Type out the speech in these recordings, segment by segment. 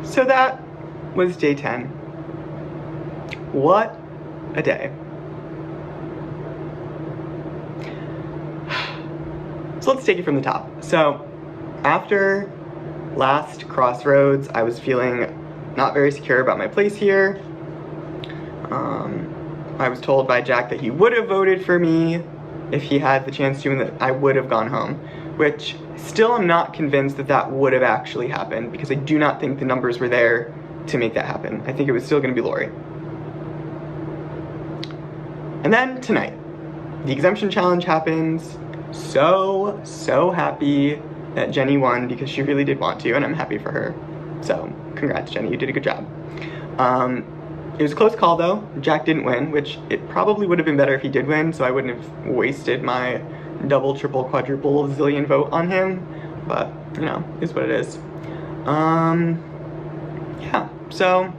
So that was day 10. What a day. So let's take it from the top. So after last crossroads, I was feeling not very secure about my place here. I was told by Jack that he would have voted for me if he had the chance to, and that I would have gone home, which still I'm not convinced that that would have actually happened, because I do not think the numbers were there to make that happen. I think it was still going to be Lori. And then tonight, the exemption challenge happens. So happy that Jeni won, because she really did want to, and I'm happy for her. So congrats, Jeni, you did a good job. It was a close call though. Jack didn't win, which it probably would have been better if he did win, so I wouldn't have wasted my double, triple, quadruple, zillion vote on him. But, you know, is what it is. Yeah, so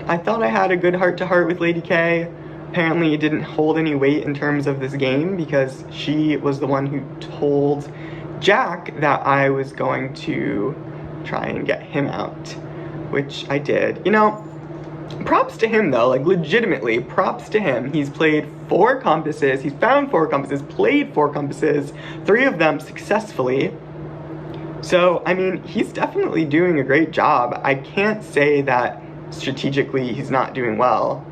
I thought I had a good heart-to-heart with Lady K. Apparently it didn't hold any weight in terms of this game, because she was the one who told Jack that I was going to try and get him out, which I did. You know, props to him though, like legitimately, props to him. He's played 4 compasses, he's found 4 compasses, played 4 compasses, 3 of them successfully. So, I mean, he's definitely doing a great job. I can't say that strategically he's not doing well.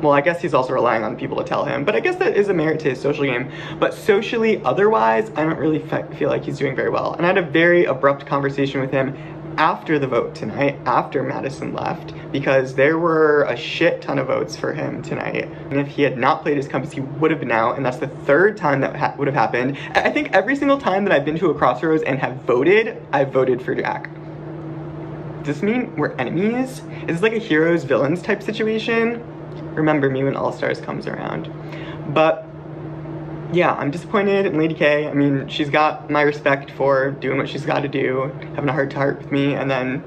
Well, I guess he's also relying on people to tell him, but I guess that is a merit to his social game. But socially, otherwise, I don't really feel like he's doing very well. And I had a very abrupt conversation with him after the vote tonight, after Maddison left, because there were a shit ton of votes for him tonight. And if he had not played his compass, he would have been out, and that's the 3rd time that would have happened. I think every single time that I've been to a crossroads and have voted, I've voted for Jack. Does this mean we're enemies? Is this like a heroes villains type situation? Remember me when All Stars comes around. But yeah, I'm disappointed in Lady K. I mean, she's got my respect for doing what she's got to do, having a heart-to-heart with me, and then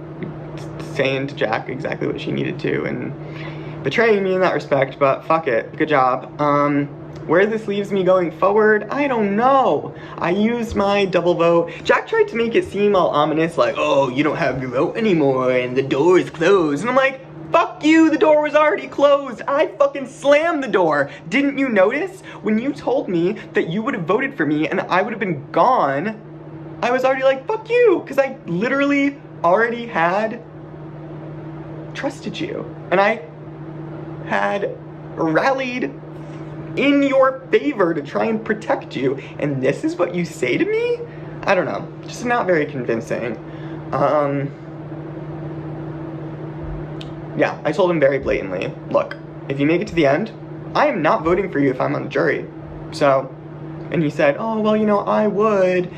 saying to Jack exactly what she needed to, and betraying me in that respect, but fuck it, good job. Where this leaves me going forward, I don't know. I used my double vote. Jack tried to make it seem all ominous, like, oh, you don't have your vote anymore, and the door is closed, and I'm like, fuck you, the door was already closed. I fucking slammed the door. Didn't you notice? When you told me that you would have voted for me and that I would have been gone, I was already like, fuck you, because I literally already had trusted you. And I had rallied in your favor to try and protect you. And this is what you say to me? I don't know. Just not very convincing. Yeah, I told him very blatantly, look, if you make it to the end, I am not voting for you if I'm on the jury. So, and he said, oh, well, you know, I would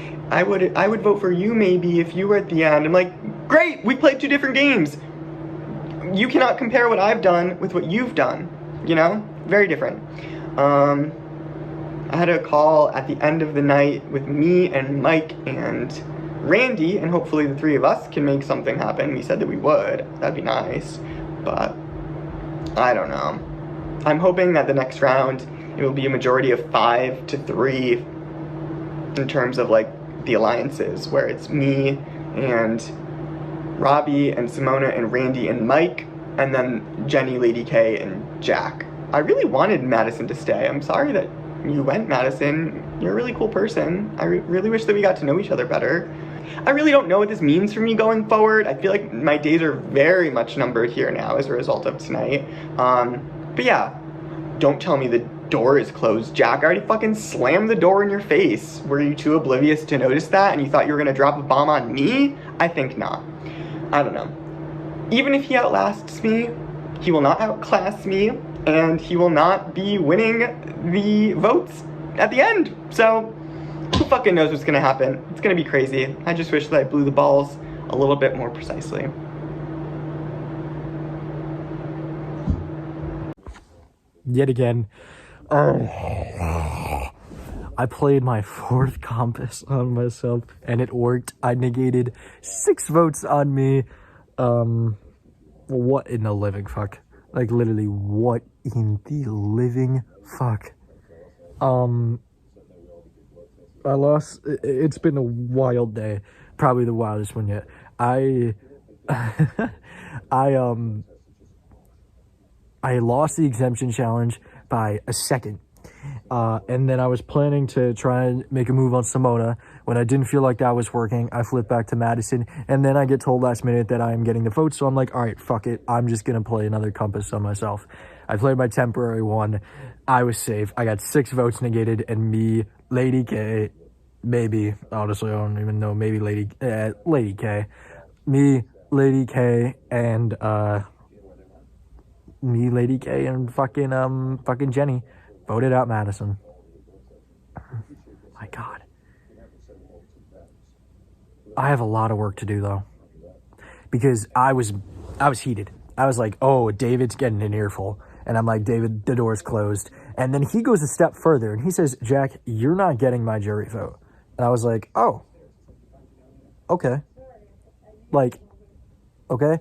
vote for you maybe if you were at the end. I'm like, great, we played 2 different games. You cannot compare what I've done with what you've done, you know? Very different. I had a call at the end of the night with me and Mike and Randy, and hopefully the 3 of us can make something happen. We said that we would. That'd be nice. But I don't know. I'm hoping that the next round it will be a majority of 5-3 in terms of like the alliances, where it's me and Robbie and Simona and Randy and Mike, and then Jeni, Lady K, and Jack. I really wanted Maddison to stay. I'm sorry that you went, Maddison. You're a really cool person. I really wish that we got to know each other better. I really don't know what this means for me going forward. I feel like my days are very much numbered here now as a result of tonight. But yeah, don't tell me the door is closed, Jack. I already fucking slammed the door in your face. Were you too oblivious to notice that and you thought you were gonna drop a bomb on me? I think not. I don't know. Even if he outlasts me, he will not outclass me, and he will not be winning the votes at the end. So who fucking knows what's gonna happen? It's gonna be crazy. I just wish that I blew the balls a little bit more precisely. Yet again, I played my 4th compass on myself, and it worked. I negated 6 votes on me. What in the living fuck? Like, literally, what in the living fuck? I lost. It's been a wild day. Probably the wildest one yet. I I I lost the exemption challenge by a second. And then I was planning to try and make a move on Simona. When I didn't feel like that was working, I flipped back to Maddison. And then I get told last minute that I am getting the vote. So I'm like, all right, fuck it. I'm just going to play another compass on myself. I played my temporary one. I was safe. I got 6 votes negated. And me, Lady K, maybe, honestly, I don't even know, maybe Lady K. Me, Lady K, and Lady K, and fucking Jeni voted out Maddison. My God. I have a lot of work to do though. Because I was heated. I was like, oh, David's getting an earful. And I'm like, David, the door's closed. And then he goes a step further and he says, Jack, you're not getting my jury vote. And I was like, oh, okay. Like, okay.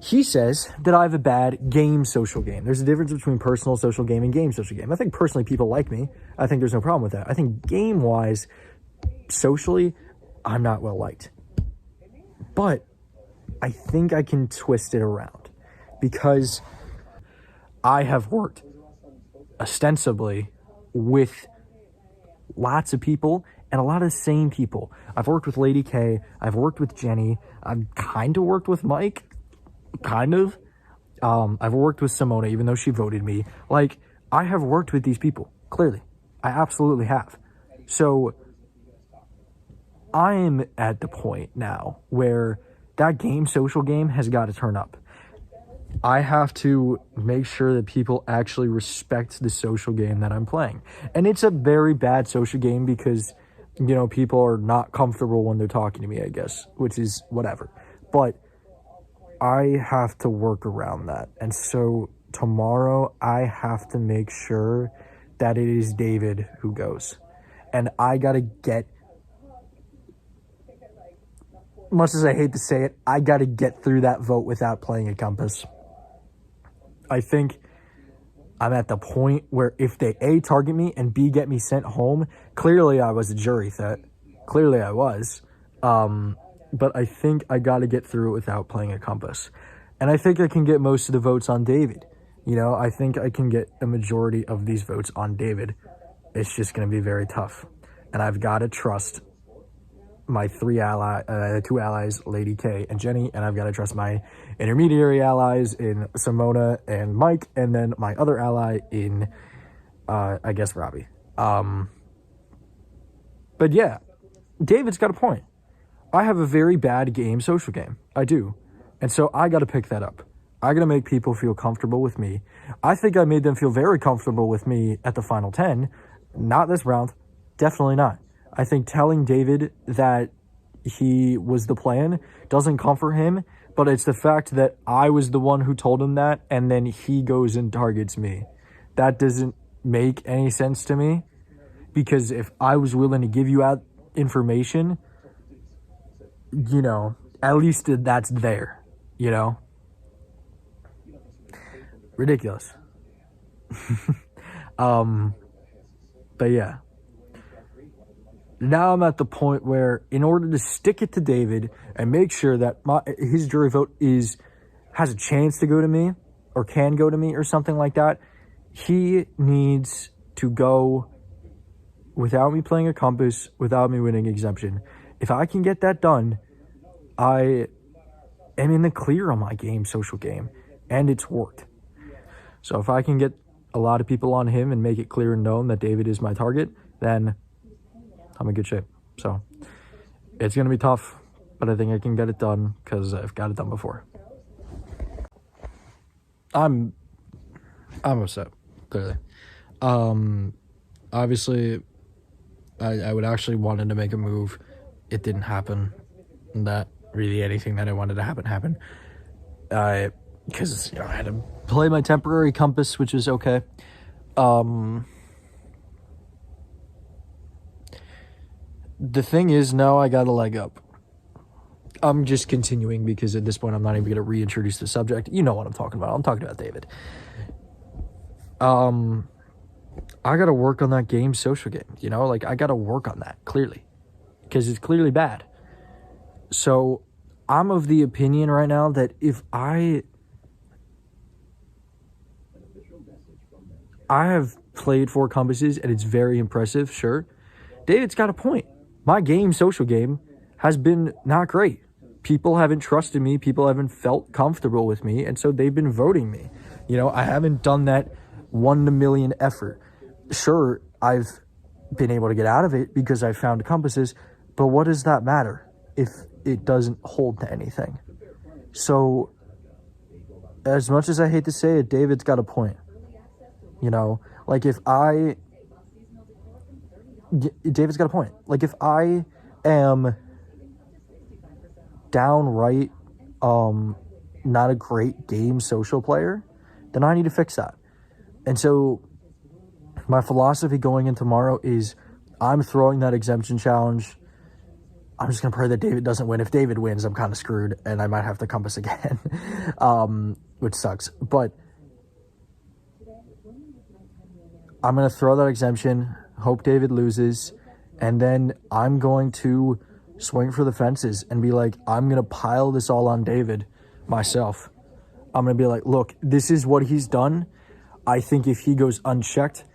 He says that I have a bad game social game. There's a difference between personal social game and game social game. I think personally people like me. I think there's no problem with that. I think game-wise, socially, I'm not well liked. But I think I can twist it around because I have worked ostensibly with lots of people and a lot of the same people. I've worked with Lady K. I've worked with Jeni. I've kind of worked with Mike. Kind of. I've worked with Simona, even though she voted me. Like, I have worked with these people, clearly. I absolutely have. So, I'm at the point now where that game, social game, has got to turn up. I have to make sure that people actually respect the social game that I'm playing. And it's a very bad social game because, you know, people are not comfortable when they're talking to me, I guess, which is whatever. But I have to work around that. And so tomorrow I have to make sure that it is David who goes. And I got to get, much as I hate to say it, I got to get through that vote without playing a compass. I think I'm at the point where if they A, target me, and B, get me sent home, clearly I was a jury threat. Clearly I was. But I think I got to get through it without playing a compass. And I think I can get most of the votes on David. You know, I think I can get a majority of these votes on David. It's just going to be very tough. And I've got to trust my 2 allies, Lady K and Jeni, and I've got to trust my intermediary allies in Simona and Mike, and then my other ally in, I guess, Robbie. But yeah, David's got a point. I have a very bad game, social game. I do. And so I got to pick that up. I got to make people feel comfortable with me. I think I made them feel very comfortable with me at the final 10. Not this round. Definitely not. I think telling David that he was the plan doesn't comfort him, but it's the fact that I was the one who told him that, and then he goes and targets me. That doesn't make any sense to me, because if I was willing to give you out information, you know, at least that's there, you know? Ridiculous. But yeah. Now I'm at the point where, in order to stick it to David and make sure that his jury vote has a chance to go to me, or can go to me, or something like that, he needs to go without me playing a compass, without me winning exemption. If I can get that done, I am in the clear on my game, social game, and it's worked. So if I can get a lot of people on him and make it clear and known that David is my target, then I'm in good shape. So it's going to be tough, but I think I can get it done because I've got it done before. I'm upset, clearly. Obviously, I would actually wanted to make a move. It didn't happen. That really anything that I wanted to happen happened. Because, you know, I had to play my temporary compass, which is okay. The thing is, now I got a leg up. I'm just continuing because at this point I'm not even going to reintroduce the subject. You know what I'm talking about. I'm talking about David. I got to work on that game, social game. You know, like, I got to work on that, clearly. Because it's clearly bad. So I'm of the opinion right now that if I have played 4 compasses and it's very impressive, sure. David's got a point. My social game, has been not great. People haven't trusted me. People haven't felt comfortable with me. And so they've been voting me. I haven't done that 1 in a million effort. Sure, I've been able to get out of it because I found compasses, but what does that matter if it doesn't hold to anything? So, as much as I hate to say it, David's got a point. Like David's got a point. Like if I am downright not a great game social player, then I need to fix that. And so my philosophy going in tomorrow is I'm throwing that exemption challenge. I'm just going to pray that David doesn't win. If David wins, I'm kind of screwed and I might have to compass again, which sucks. But I'm going to throw that exemption, hope David loses, and then I'm going to swing for the fences and be like, I'm going to pile this all on David myself. I'm going to be like, look, this is what he's done. I think if he goes unchecked,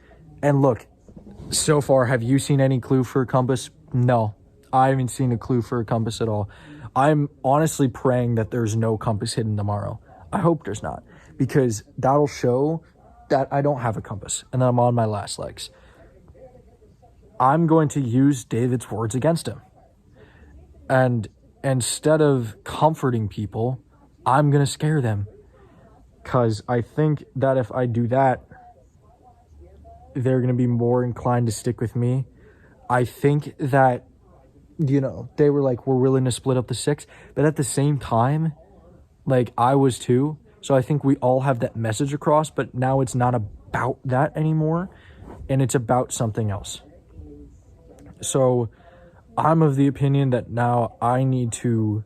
and look, so far, have you seen any clue for a compass? No, I haven't seen a clue for a compass at all. I'm honestly praying that there's no compass hidden tomorrow. I hope there's not, because that'll show that I don't have a compass and that I'm on my last legs. I'm going to use David's words against him. And instead of comforting people, I'm going to scare them. Because I think that if I do that, they're going to be more inclined to stick with me. I think that, they were like, we're willing to split up the 6. But at the same time, like I was too. So I think we all have that message across, but now it's not about that anymore. And it's about something else. So I'm of the opinion that now I need to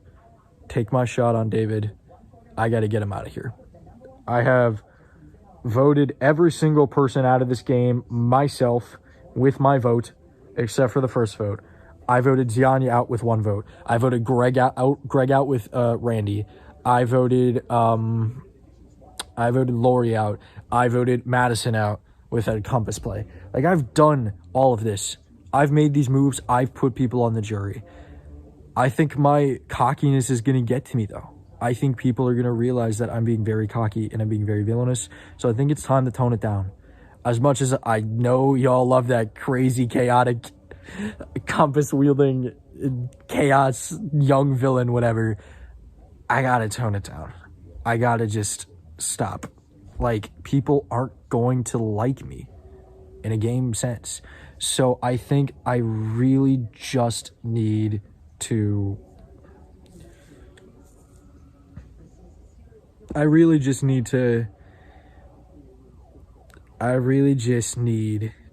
take my shot on David. I got to get him out of here. I have voted every single person out of this game myself with my vote, except for the first vote. I voted Jeni out with 1 vote. I voted Greg out with Randy. I voted Lori out. I voted Maddison out with a compass play. Like, I've done all of this. I've made these moves. I've put people on the jury. I think my cockiness is going to get to me, though. I think people are going to realize that I'm being very cocky and I'm being very villainous. So I think it's time to tone it down. As much as I know y'all love that crazy, chaotic, compass-wielding, chaos, young villain, whatever, I got to tone it down. I got to just stop. Like, people aren't going to like me in a game sense. So I think I really just need to... I really just need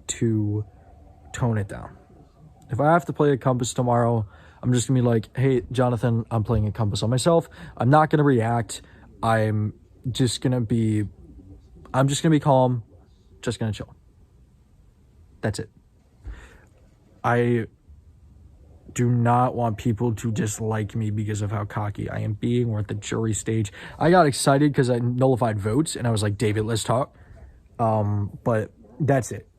to tone it down. If I have to play a compass tomorrow, I'm just going to be like, hey, Jonathan, I'm playing a compass on myself. I'm not going to react. I'm just going to be calm, just going to chill. That's it. I do not want people to dislike me because of how cocky I am being. We're at the jury stage. I got excited because I nullified votes and I was like, David, let's talk. But that's it.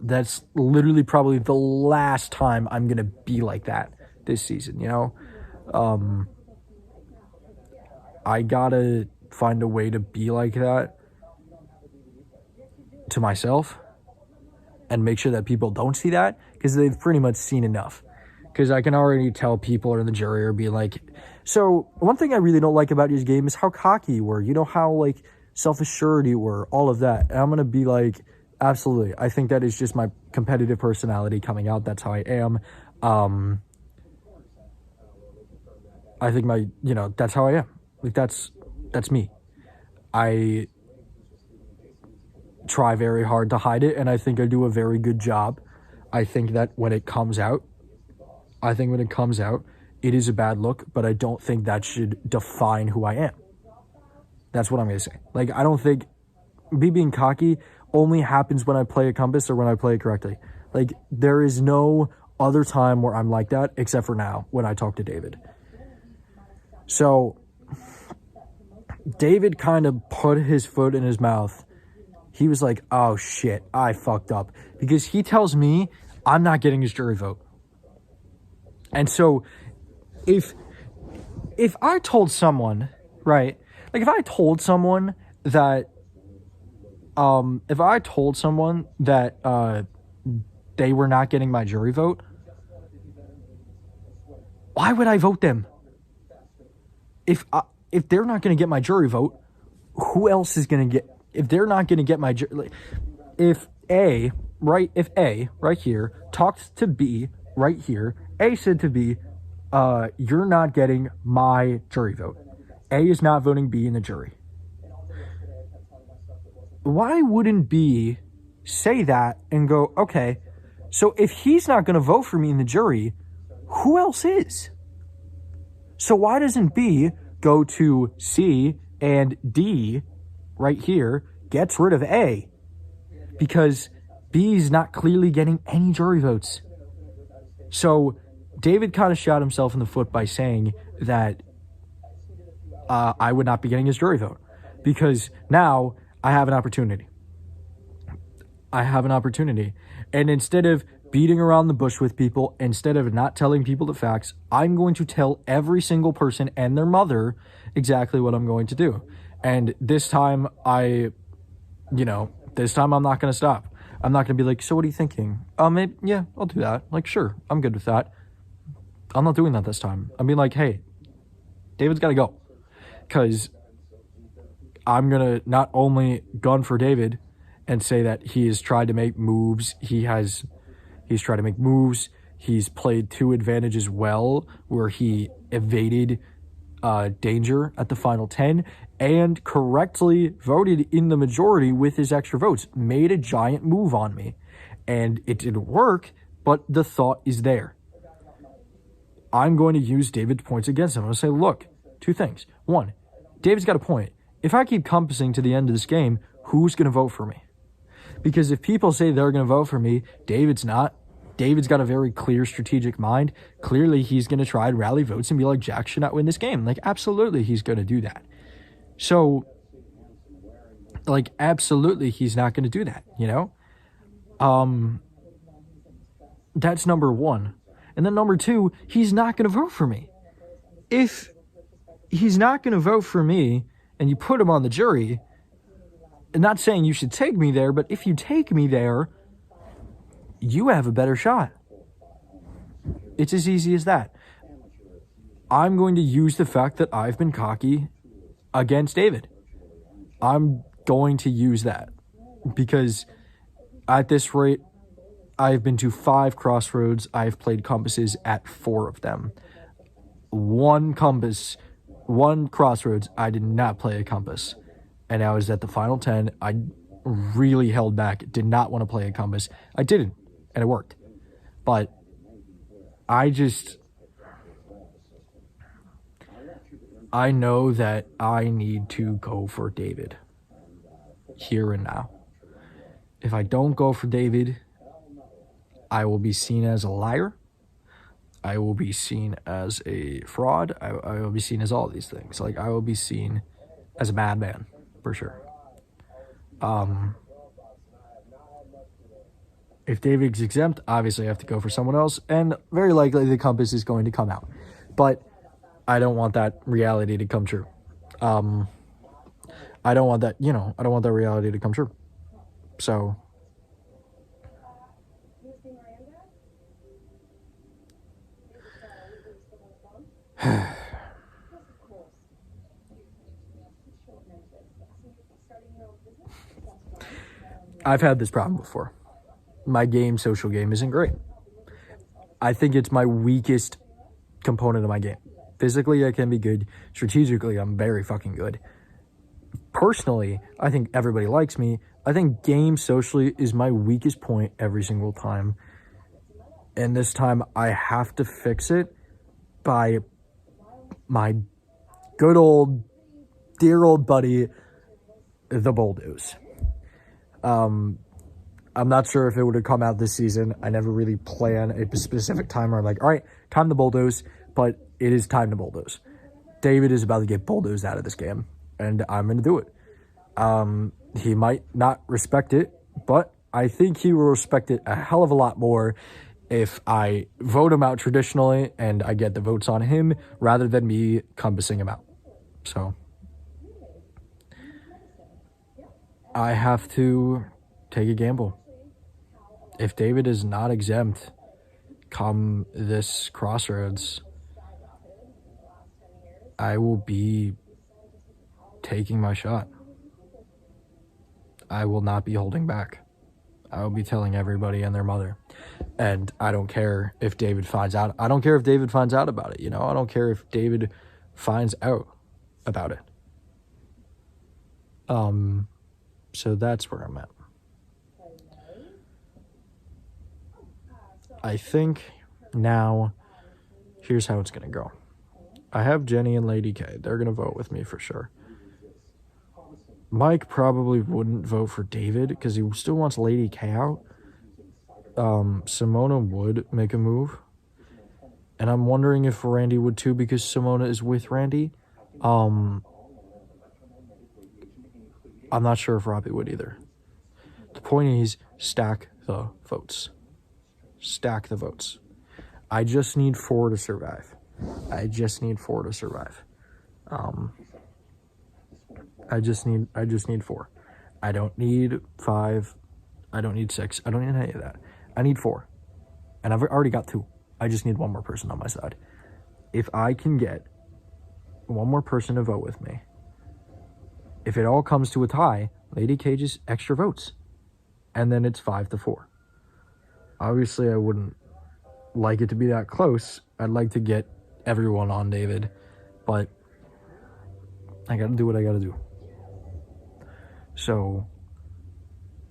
That's literally probably the last time I'm going to be like that this season, I gotta find a way to be like that to myself and make sure that people don't see that, because they've pretty much seen enough. Because I can already tell people are in the jury are being like, so one thing I really don't like about your game is how cocky you were. How like self-assured you were, all of that. And I'm going to be like, absolutely. I think that is just my competitive personality coming out. That's how I am. I think that's how I am. Like that's me. I try very hard to hide it, and I think I do a very good job. I think that when it comes out, it is a bad look, but I don't think that should define who I am. That's what I'm going to say. Like, I don't think me being cocky only happens when I play a compass or when I play it correctly. Like, there is no other time where I'm like that except for now when I talk to David. So David kind of put his foot in his mouth. He was like, oh shit, I fucked up. Because he tells me I'm not getting his jury vote. And so if I told someone, right, like if I told someone that they were not getting my jury vote, why would I vote them? If they're not going to get my jury vote, who else is going to get? If they're not going to get my jury, if A right here talked to B right here, A said to B, you're not getting my jury vote. A is not voting B in the jury. Why wouldn't B say that and go, okay, so if he's not going to vote for me in the jury, who else is? So why doesn't B go to C and D right here, gets rid of A? Because B's not clearly getting any jury votes. So David kind of shot himself in the foot by saying that I would not be getting his jury vote. Because now I have an opportunity. And instead of beating around the bush with people, instead of not telling people the facts, I'm going to tell every single person and their mother exactly what I'm going to do. And this time I'm not going to stop. I'm not going to be like, so what are you thinking? Maybe, yeah, I'll do that. Like, sure, I'm good with that. I'm not doing that this time. I'm being like, hey, David's got to go. Because I'm going to not only gun for David and say that he has tried to make moves. He's tried to make moves. He's played to advantages well, where he evaded danger at the final 10 and correctly voted in the majority with his extra votes. Made a giant move on me. And it didn't work, but the thought is there. I'm going to use David's points against him. I'm going to say, look, two things. One, David's got a point. If I keep compassing to the end of this game, who's going to vote for me? Because if people say they're going to vote for me, David's not. David's got a very clear strategic mind. Clearly, he's going to try and rally votes and be like, Jack should not win this game. Like, absolutely, he's going to do that. So, like, absolutely, he's not going to do that, you know? That's number one. And then number two, he's not going to vote for me. If he's not going to vote for me and you put him on the jury, I'm not saying you should take me there, but if you take me there, you have a better shot. It's as easy as that. I'm going to use the fact that I've been cocky against David. I'm going to use that because at this rate, I've been to 5 crossroads. I've played compasses at 4 of them. One crossroads, I did not play a compass. And I was at the final 10. I really held back, did not want to play a compass. I didn't, and it worked. But I know that I need to go for David here and now. If I don't go for David, I will be seen as a liar. I will be seen as a fraud. I will be seen as all these things. Like, I will be seen as a madman, for sure. If David's exempt, obviously I have to go for someone else, and very likely the compass is going to come out. But I don't want that reality to come true. I don't want that, I don't want that reality to come true. So I've had this problem before. My social game isn't great. I think it's my weakest component of my game. Physically, I can be good. Strategically, I'm very fucking good. Personally, I think everybody likes me. I think game socially is my weakest point every single time. And this time, I have to fix it by my good old, dear old buddy, the Bulldoze. I'm not sure if it would have come out this season. I never really plan a specific time where I'm like, all right, time to Bulldoze, but it is time to Bulldoze. David is about to get bulldozed out of this game, and I'm going to do it. He might not respect it, but I think he will respect it a hell of a lot more if I vote him out traditionally and I get the votes on him rather than me compassing him out. So I have to take a gamble. If David is not exempt come this crossroads, I will be taking my shot. I will not be holding back. I will be telling everybody and their mother. And I don't care if David finds out. I don't care if David finds out about it, I don't care if David finds out about it. So that's where I'm at. I think now, here's how it's going to go. I have Jeni and Lady K. They're going to vote with me for sure. Mike probably wouldn't vote for David because he still wants Lady K out. Simona would make a move. And I'm wondering if Randy would too because Simona is with Randy. I'm not sure if Robbie would either. The point is, stack the votes. Stack the votes. I just need 4 to survive. I just need 4. I just need 4. I don't need 5. I don't need 6. I don't need any of that. I need 4. And I've already got 2. I just need one more person on my side. If I can get one more person to vote with me, if it all comes to a tie, Lady Cage's extra votes. And then it's 5-4. Obviously, I wouldn't like it to be that close. I'd like to get everyone on David. But I gotta do what I gotta do. So,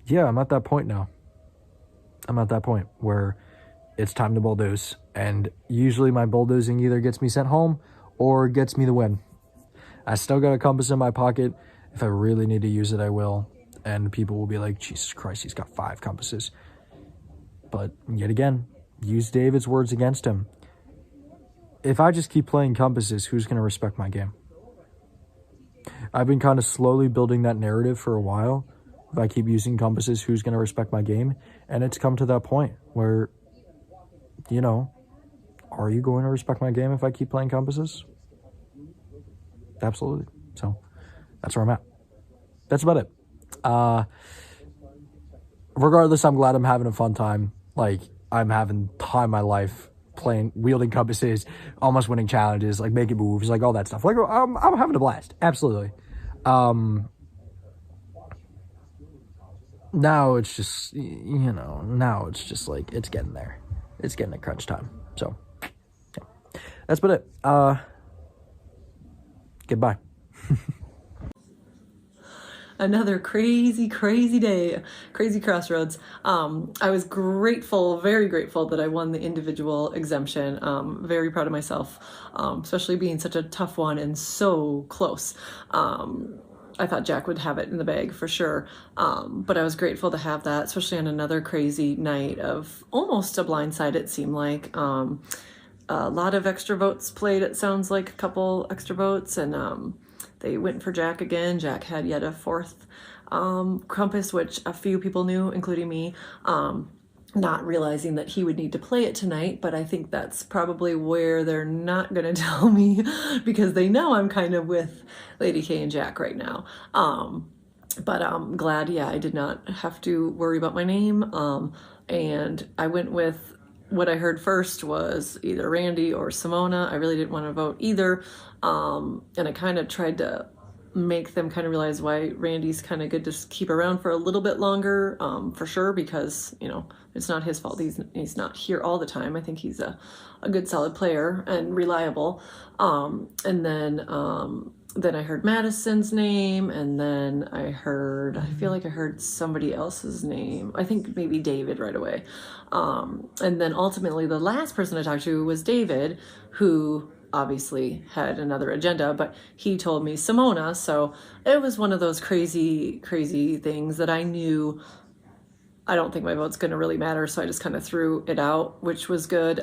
yeah, I'm at that point now. I'm at that point where it's time to bulldoze. And usually my bulldozing either gets me sent home or gets me the win. I still got a compass in my pocket. If I really need to use it, I will. And people will be like, Jesus Christ, he's got 5 compasses. But yet again, use David's words against him. If I just keep playing compasses, who's going to respect my game? I've been kind of slowly building that narrative for a while. If I keep using compasses, who's going to respect my game? And it's come to that point where, are you going to respect my game if I keep playing compasses? Absolutely. So that's where I'm at. That's about it. Regardless, I'm glad I'm having a fun time. Like, I'm having time of my life wielding compasses, almost winning challenges, like making moves, like all that stuff. Like, I'm having a blast. Absolutely. Now it's just, now it's just like, it's getting there. It's getting to crunch time. So, yeah. That's about it. Goodbye. Another crazy day, crazy crossroads. I was grateful, very grateful that I won the individual exemption. Very proud of myself, especially being such a tough one and so close. I thought Jack would have it in the bag for sure. But I was grateful to have that, especially on another crazy night of almost a blindside, it seemed like. A lot of extra votes played, it sounds like a couple extra votes, and they went for Jack again. Jack had yet a 4th compass, which a few people knew, including me, not realizing that he would need to play it tonight. But I think that's probably where they're not going to tell me because they know I'm kind of with Lady K and Jack right now. But I'm glad, I did not have to worry about my name. And I went with what I heard first was either Randy or Simona. I really didn't want to vote either. And I kind of tried to make them kind of realize why Randy's kind of good to keep around for a little bit longer, for sure, because, it's not his fault. He's not here all the time. I think he's a good, solid player and reliable. And then I heard Maddison's name, and then I feel like I heard somebody else's name. I think maybe David right away. And then ultimately the last person I talked to was David, who obviously had another agenda, but he told me Simona. So it was one of those crazy things that I knew I don't think my vote's going to really matter. So I just kind of threw it out, which was good.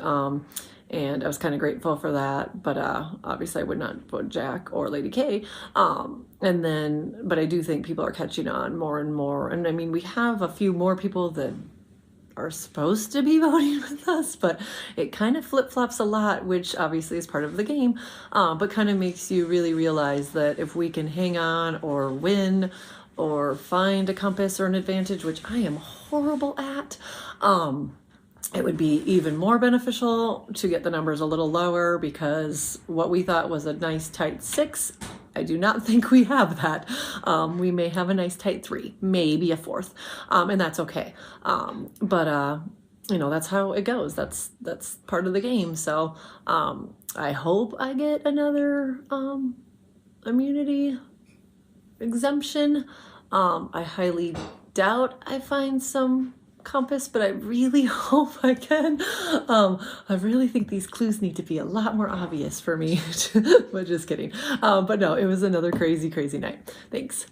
and I was kind of grateful for that. But obviously, I would not vote Jack or Lady K. But I do think people are catching on more and more. And I mean, we have a few more people that are supposed to be voting with us, but it kind of flip-flops a lot, which obviously is part of the game, but kind of makes you really realize that if we can hang on or win or find a compass or an advantage, which I am horrible at, it would be even more beneficial to get the numbers a little lower, because what we thought was a nice tight 6, I do not think we have that. We may have a nice tight 3, maybe a 4th, and that's okay. That's how it goes. That's part of the game. So I hope I get another immunity exemption. I highly doubt I find some compass, but I really hope I can. I really think these clues need to be a lot more obvious for me. But just kidding. But no, it was another crazy night. Thanks.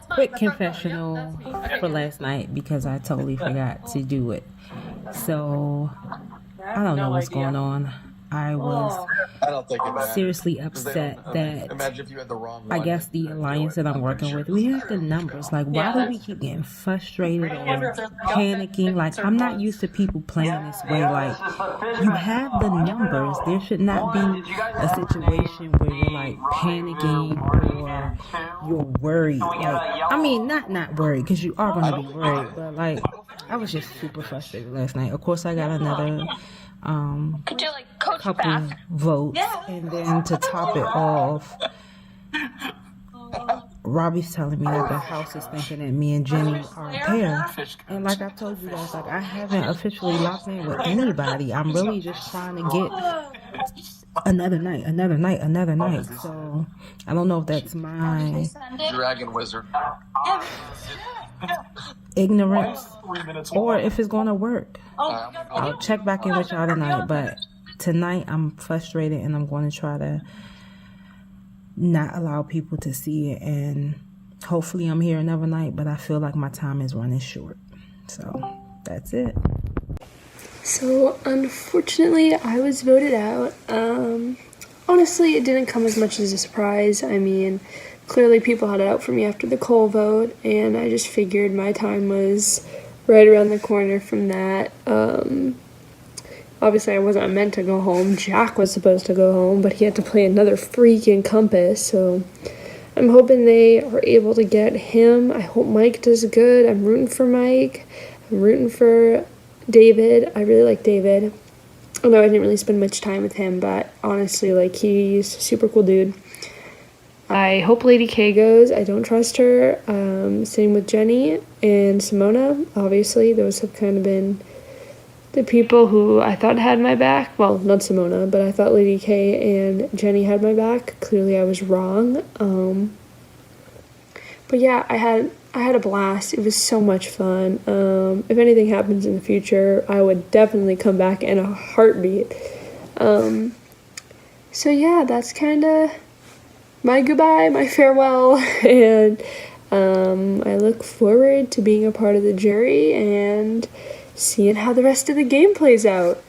Quick confessional for last night, because I totally forgot to do it. So I don't know what's going on. I was seriously upset that I guess the alliance that I'm working with, we have the numbers. Like, why do we keep getting frustrated or panicking? Like, I'm not used to people playing this way. Like, you have the numbers. There should not be a situation where you're like panicking or you're worried. Like, I mean, not worried, because you are going to be worried, but like, I was just super frustrated last night. Of course, I got another couple votes, and then to top it off, Robbie's telling me that the house is thinking that me and Jeni are a pair. And like I told you guys, like, I haven't officially locked in with anybody. I'm really just trying to get another night. So I don't know if that's my Dragon Wizard ignorance or if it's going to work. I'll check back in with y'all tonight, but tonight I'm frustrated, and I'm going to try to not allow people to see it, and hopefully I'm here another night, but I feel like my time is running short. So that's it. So unfortunately, I was voted out. Honestly, it didn't come as much as a surprise. I mean, clearly people had it out for me after the Cole vote, and I just figured my time was right around the corner from that. Obviously, I wasn't meant to go home. Jack was supposed to go home, but he had to play another freaking compass, so I'm hoping they are able to get him. I hope Mike does good. I'm rooting for Mike. I'm rooting for David. I really like David. I know I didn't really spend much time with him, but honestly, like, he's a super cool dude. I hope Lady K goes. I don't trust her. Same with Jeni and Simona. Obviously, those have kind of been the people who I thought had my back. Well, not Simona, but I thought Lady K and Jeni had my back. Clearly, I was wrong. But yeah, I had a blast. It was so much fun. If anything happens in the future, I would definitely come back in a heartbeat. So yeah, that's kind of my goodbye, my farewell, and I look forward to being a part of the jury and seeing how the rest of the game plays out.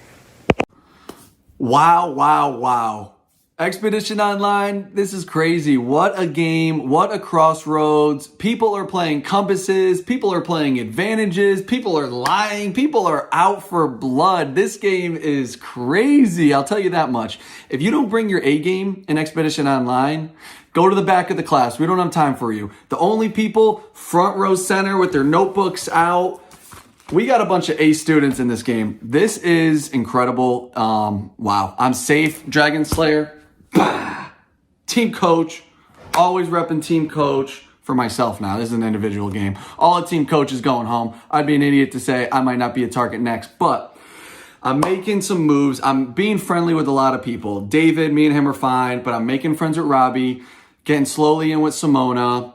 Wow. Expedition Online, this is crazy. What a game, what a crossroads. People are playing compasses, people are playing advantages, people are lying, people are out for blood. This game is crazy, I'll tell you that much. If you don't bring your A game in Expedition Online, go to the back of the class. We don't have time for you. The only people front row center with their notebooks out. We got a bunch of A students in this game. This is incredible. Wow. I'm safe. Dragon Slayer. Bah. Team coach. Always repping team coach for myself now. This is an individual game. All a team coach is going home. I'd be an idiot to say I might not be a target next, but I'm making some moves. I'm being friendly with a lot of people. David, me and him are fine, but I'm making friends with Robbie, getting slowly in with Simona.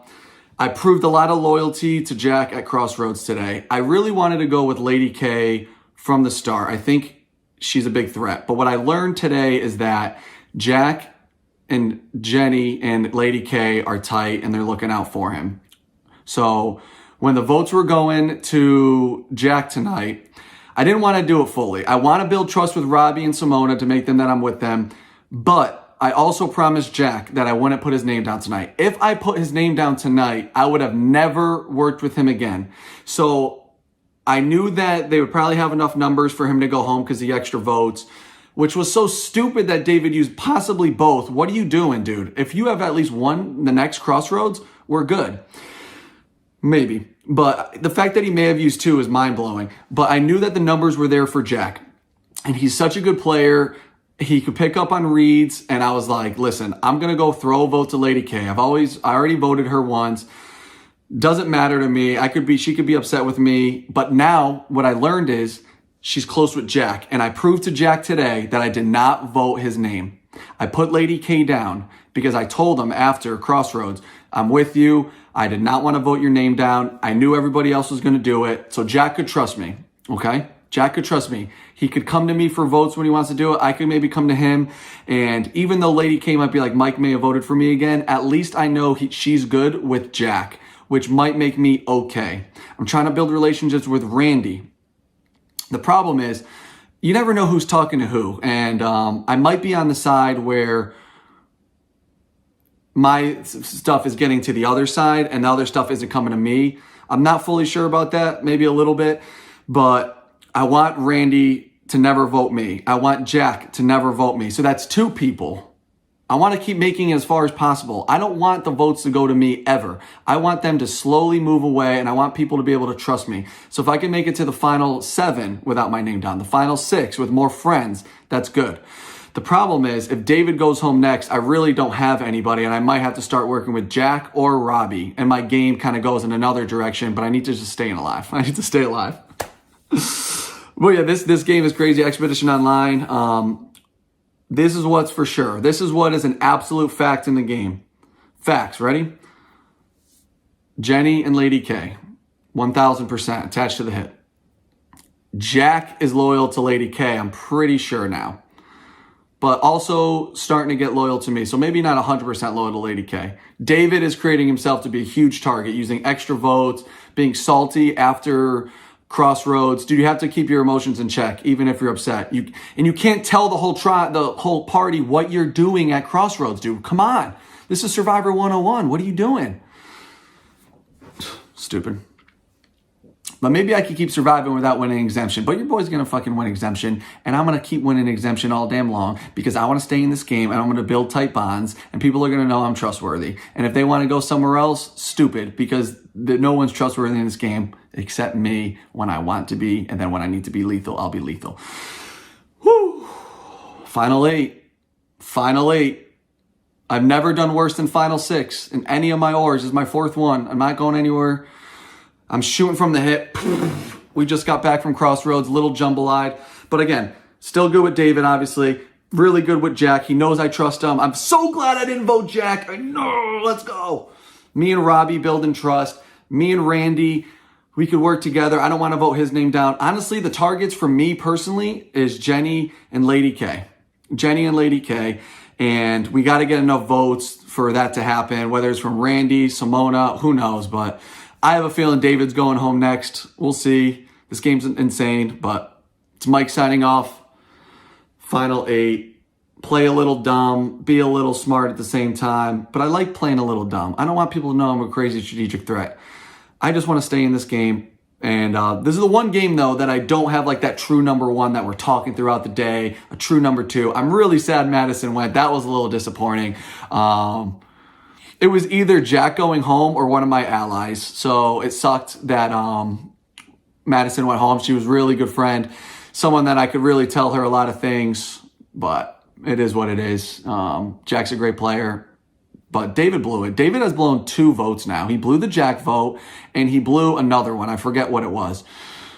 I proved a lot of loyalty to Jack at Crossroads today. I really wanted to go with Lady K from the start. I think she's a big threat. But what I learned today is that Jack and Jeni and Lady K are tight and they're looking out for him. So when the votes were going to Jack tonight, I didn't want to do it fully. I want to build trust with Robbie and Simona to make them that I'm with them. But I also promised Jack that I wouldn't put his name down tonight. If I put his name down tonight, I would have never worked with him again. So I knew that they would probably have enough numbers for him to go home because of the extra votes, which was so stupid that David used possibly both. What are you doing, dude? If you have at least one the next Crossroads, we're good. Maybe. But the fact that he may have used two is mind-blowing. But I knew that the numbers were there for Jack. And he's such a good player. He could pick up on reads. And I was like, listen, I'm going to go throw a vote to Lady K. I already voted her once. Doesn't matter to me. She could be upset with me. But now what I learned is she's close with Jack. And I proved to Jack today that I did not vote his name. I put Lady K down because I told him after Crossroads, I'm with you. I did not want to vote your name down. I knew everybody else was going to do it. So Jack could trust me. Okay? Jack could trust me. He could come to me for votes when he wants to do it. I could maybe come to him. And even though Lady K might be like, Mike may have voted for me again, at least I know she's good with Jack, which might make me okay. I'm trying to build relationships with Randy. The problem is, you never know who's talking to who. And I might be on the side where my stuff is getting to the other side and the other stuff isn't coming to me. I'm not fully sure about that, maybe a little bit, but I want Randy to never vote me. I want Jack to never vote me. So that's two people. I want to keep making it as far as possible. I don't want the votes to go to me ever. I want them to slowly move away, and I want people to be able to trust me. So if I can make it to the final 7 without my name down, the final 6 with more friends, that's good. The problem is, if David goes home next, I really don't have anybody, and I might have to start working with Jack or Robbie, and my game kind of goes in another direction, but I need to just stay alive. I need to stay alive. Well, yeah, this game is crazy. Expedition Online. This is what's for sure. This is what is an absolute fact in the game. Facts, ready? Jeni and Lady K, 1,000% attached to the hip. Jack is loyal to Lady K, I'm pretty sure now. But also starting to get loyal to me. So maybe not 100% loyal to Lady K. David is creating himself to be a huge target, using extra votes, being salty after Crossroads. Dude, you have to keep your emotions in check, even if you're upset. You can't tell the whole party what you're doing at Crossroads, dude. Come on. This is Survivor 101. What are you doing? Stupid. But maybe I could keep surviving without winning exemption. But your boy's going to fucking win exemption. And I'm going to keep winning exemption all damn long because I want to stay in this game and I'm going to build tight bonds. And people are going to know I'm trustworthy. And if they want to go somewhere else, stupid. Because no one's trustworthy in this game except me when I want to be. And then when I need to be lethal, I'll be lethal. Whew. Final 8. Final 8. I've never done worse than Final 6 in any of my oars. This is my 4th one. I'm not going anywhere. I'm shooting from the hip. We just got back from Crossroads, a little jumble-eyed. But again, still good with David, obviously. Really good with Jack. He knows I trust him. I'm so glad I didn't vote Jack. I know. Let's go. Me and Robbie building trust. Me and Randy, we could work together. I don't want to vote his name down. Honestly, the targets for me personally is Jeni and Lady K. Jeni and Lady K. And we got to get enough votes for that to happen, whether it's from Randy, Simona, who knows. But I have a feeling David's going home next. We'll see. This game's insane, but it's Mike signing off. Final 8. Play a little dumb, be a little smart at the same time. But I like playing a little dumb. I don't want people to know I'm a crazy strategic threat. I just want to stay in this game. And this is the one game, though, that I don't have like that true number 1 that we're talking throughout the day, a true number 2. I'm really sad Maddison went. That was a little disappointing. It was either Jack going home or one of my allies. So it sucked that Maddison went home. She was a really good friend. Someone that I could really tell her a lot of things. But it is what it is. Jack's a great player. But David blew it. David has blown 2 votes now. He blew the Jack vote, and he blew another one. I forget what it was.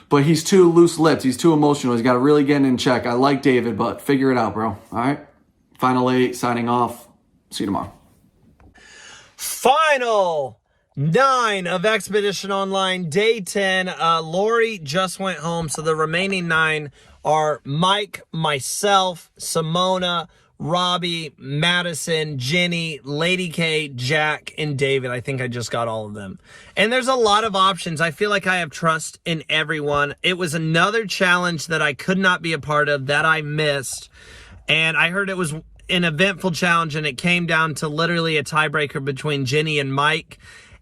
But he's too loose-lipped. He's too emotional. He's got to really get in check. I like David, but figure it out, bro. All right? Final 8, signing off. See you tomorrow. Final 9 of Expedition Online, day 10. Lori just went home, so the remaining 9 are Mike, myself, Simona, Robbie, Maddison, Jeni, Lady K, Jack, and David. I think I just got all of them. And there's a lot of options. I feel like I have trust in everyone. It was another challenge that I could not be a part of, that I missed. And I heard it was an eventful challenge, and it came down to literally a tiebreaker between Jeni and Mike.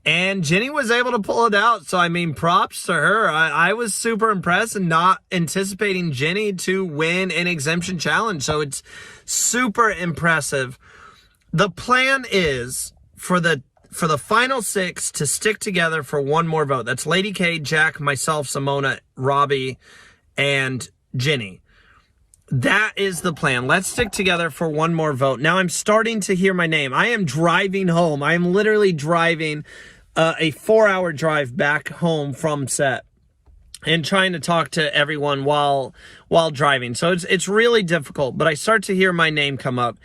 And Jeni was able to pull it out. So, I mean, props to her. I was super impressed and not anticipating Jeni to win an exemption challenge. So it's super impressive. The plan is for the final 6 to stick together for one more vote. That's Lady K, Jack, myself, Simona, Robbie, and Jeni. That is the plan. Let's stick together for one more vote. Now I'm starting to hear my name. I am driving home. I am literally driving a 4-hour drive back home from set and trying to talk to everyone while driving. So it's really difficult, but I start to hear my name come up.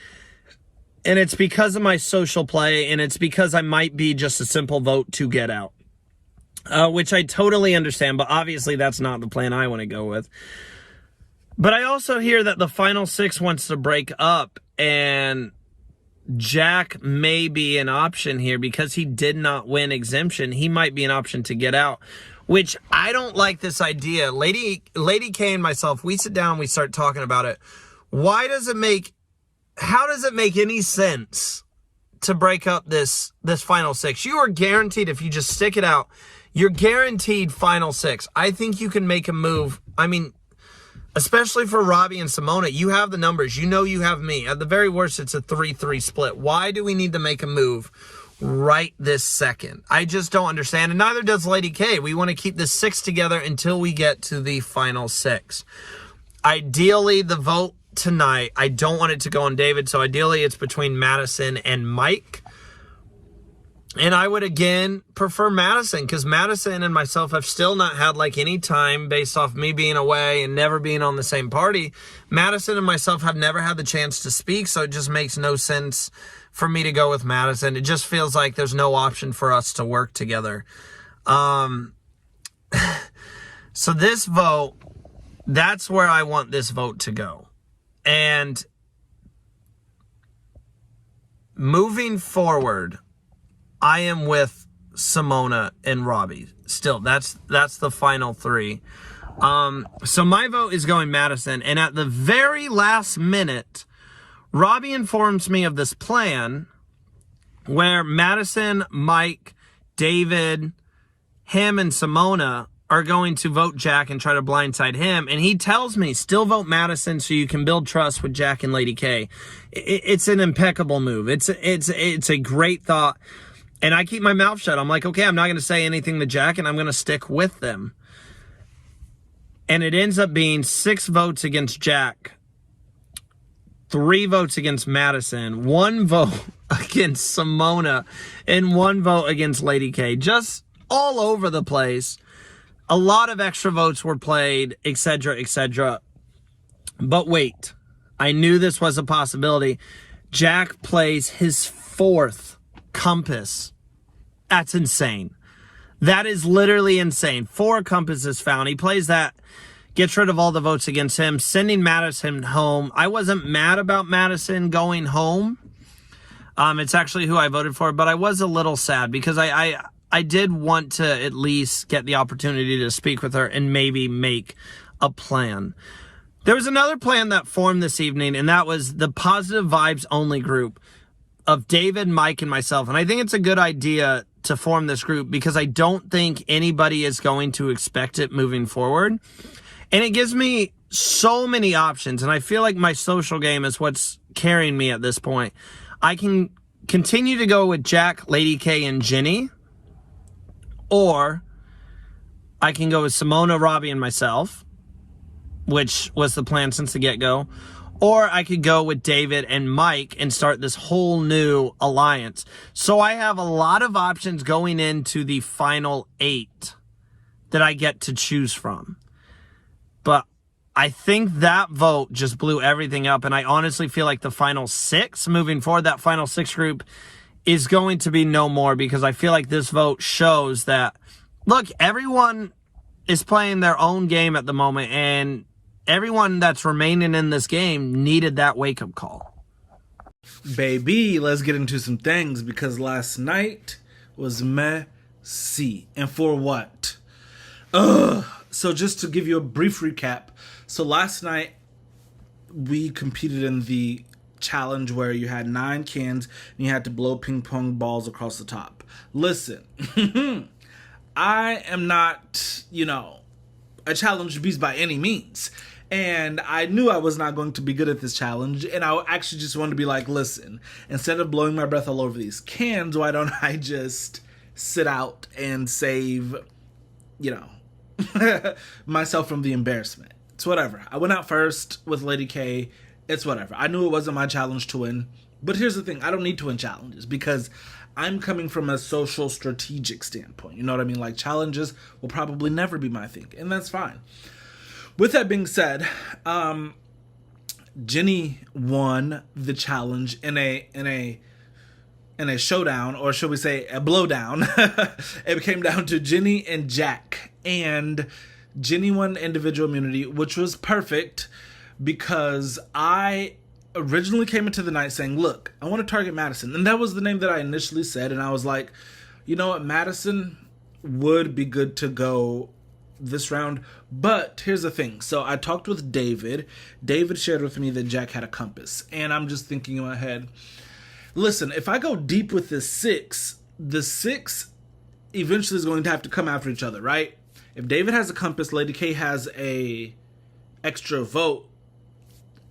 And it's because of my social play, and it's because I might be just a simple vote to get out, which I totally understand, but obviously that's not the plan I want to go with. But I also hear that the final 6 wants to break up, and Jack may be an option here because he did not win exemption. He might be an option to get out, which I don't like this idea. Lady K and myself, we sit down, we start talking about it. How does it make any sense to break up this final 6? You are guaranteed, if you just stick it out, you're guaranteed final 6. I think you can make a move. I mean, especially for Robbie and Simona, you have the numbers. You know you have me. At the very worst, it's a 3-3 split. Why do we need to make a move right this second? I just don't understand, and neither does Lady K. We want to keep the 6 together until we get to the final 6. Ideally, the vote tonight, I don't want it to go on David, so ideally it's between Maddison and Mike. And I would, again, prefer Maddison, because Maddison and myself have still not had, like, any time based off me being away and never being on the same party. Maddison and myself have never had the chance to speak, so it just makes no sense for me to go with Maddison. It just feels like there's no option for us to work together. So this vote, that's where I want this vote to go. And moving forward, I am with Simona and Robbie. Still, that's the final 3. So my vote is going Maddison. And at the very last minute, Robbie informs me of this plan where Maddison, Mike, David, him, and Simona are going to vote Jack and try to blindside him. And he tells me, still vote Maddison so you can build trust with Jack and Lady K. It's an impeccable move. It's a great thought. And I keep my mouth shut. I'm like, okay, I'm not going to say anything to Jack, and I'm going to stick with them. And it ends up being 6 votes against Jack, 3 votes against Maddison, 1 vote against Simona, and 1 vote against Lady K. Just all over the place. A lot of extra votes were played, etc., etc. But wait, I knew this was a possibility. Jack plays his 4th compass. That's insane. That is literally insane. 4 compasses found. He plays that, gets rid of all the votes against him, sending Maddison home. I wasn't mad about Maddison going home. It's actually who I voted for, but I was a little sad because I did want to at least get the opportunity to speak with her and maybe make a plan. There was another plan that formed this evening, and that was the Positive Vibes Only group of David, Mike, and myself. And I think it's a good idea to form this group because I don't think anybody is going to expect it moving forward. And it gives me so many options, and I feel like my social game is what's carrying me at this point. I can continue to go with Jack, Lady K, and Jeni, or I can go with Simona, Robbie, and myself, which was the plan since the get-go. Or I could go with David and Mike and start this whole new alliance. So I have a lot of options going into the final 8 that I get to choose from. But I think that vote just blew everything up. And I honestly feel like the final 6 moving forward, that final 6 group is going to be no more, because I feel like this vote shows that, look, everyone is playing their own game at the moment, and everyone that's remaining in this game needed that wake-up call. Baby, let's get into some things because last night was messy. And for what? So just to give you a brief recap. So last night we competed in the challenge where you had 9 cans and you had to blow ping pong balls across the top. Listen, I am not, a challenge beast by any means. And I knew I was not going to be good at this challenge. And I actually just wanted to be like, listen, instead of blowing my breath all over these cans, why don't I just sit out and save, myself from the embarrassment? It's whatever. I went out first with Lady K. It's whatever. I knew it wasn't my challenge to win. But here's the thing. I don't need to win challenges because I'm coming from a social strategic standpoint. You know what I mean? Like, challenges will probably never be my thing. And that's fine. With that being said, Jeni won the challenge in a showdown, or should we say a blowdown. It came down to Jeni and Jack, and Jeni won individual immunity, which was perfect because I originally came into the night saying, look, I want to target Maddison. And that was the name that I initially said. And I was like, you know what, Maddison would be good to go this round. But here's the thing. So I talked with David. David shared with me that Jack had a compass. And I'm just thinking in my head, listen, if I go deep with the 6 eventually is going to have to come after each other, right? If David has a compass, Lady K has a extra vote,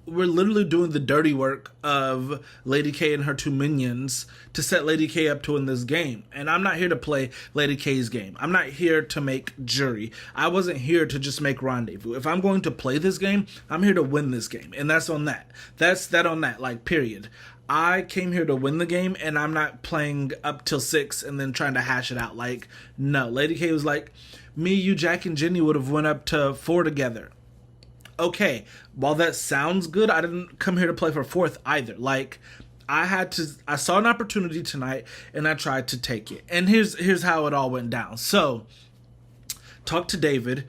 we're literally doing the dirty work of Lady K and her 2 minions to set Lady K up to win this game. And I'm not here to play Lady K's game. I'm not here to make jury. I wasn't here to just make rendezvous. If I'm going to play this game, I'm here to win this game. And that's on that. That's that on that, like, period. I came here to win the game, and I'm not playing up till 6 and then trying to hash it out. Like, no. Lady K was like, me, you, Jack, and Jeni would have went up to 4 together. Okay, while that sounds good, I didn't come here to play for 4th either. Like, I saw an opportunity tonight, and I tried to take it. And here's how it all went down. So, talked to David,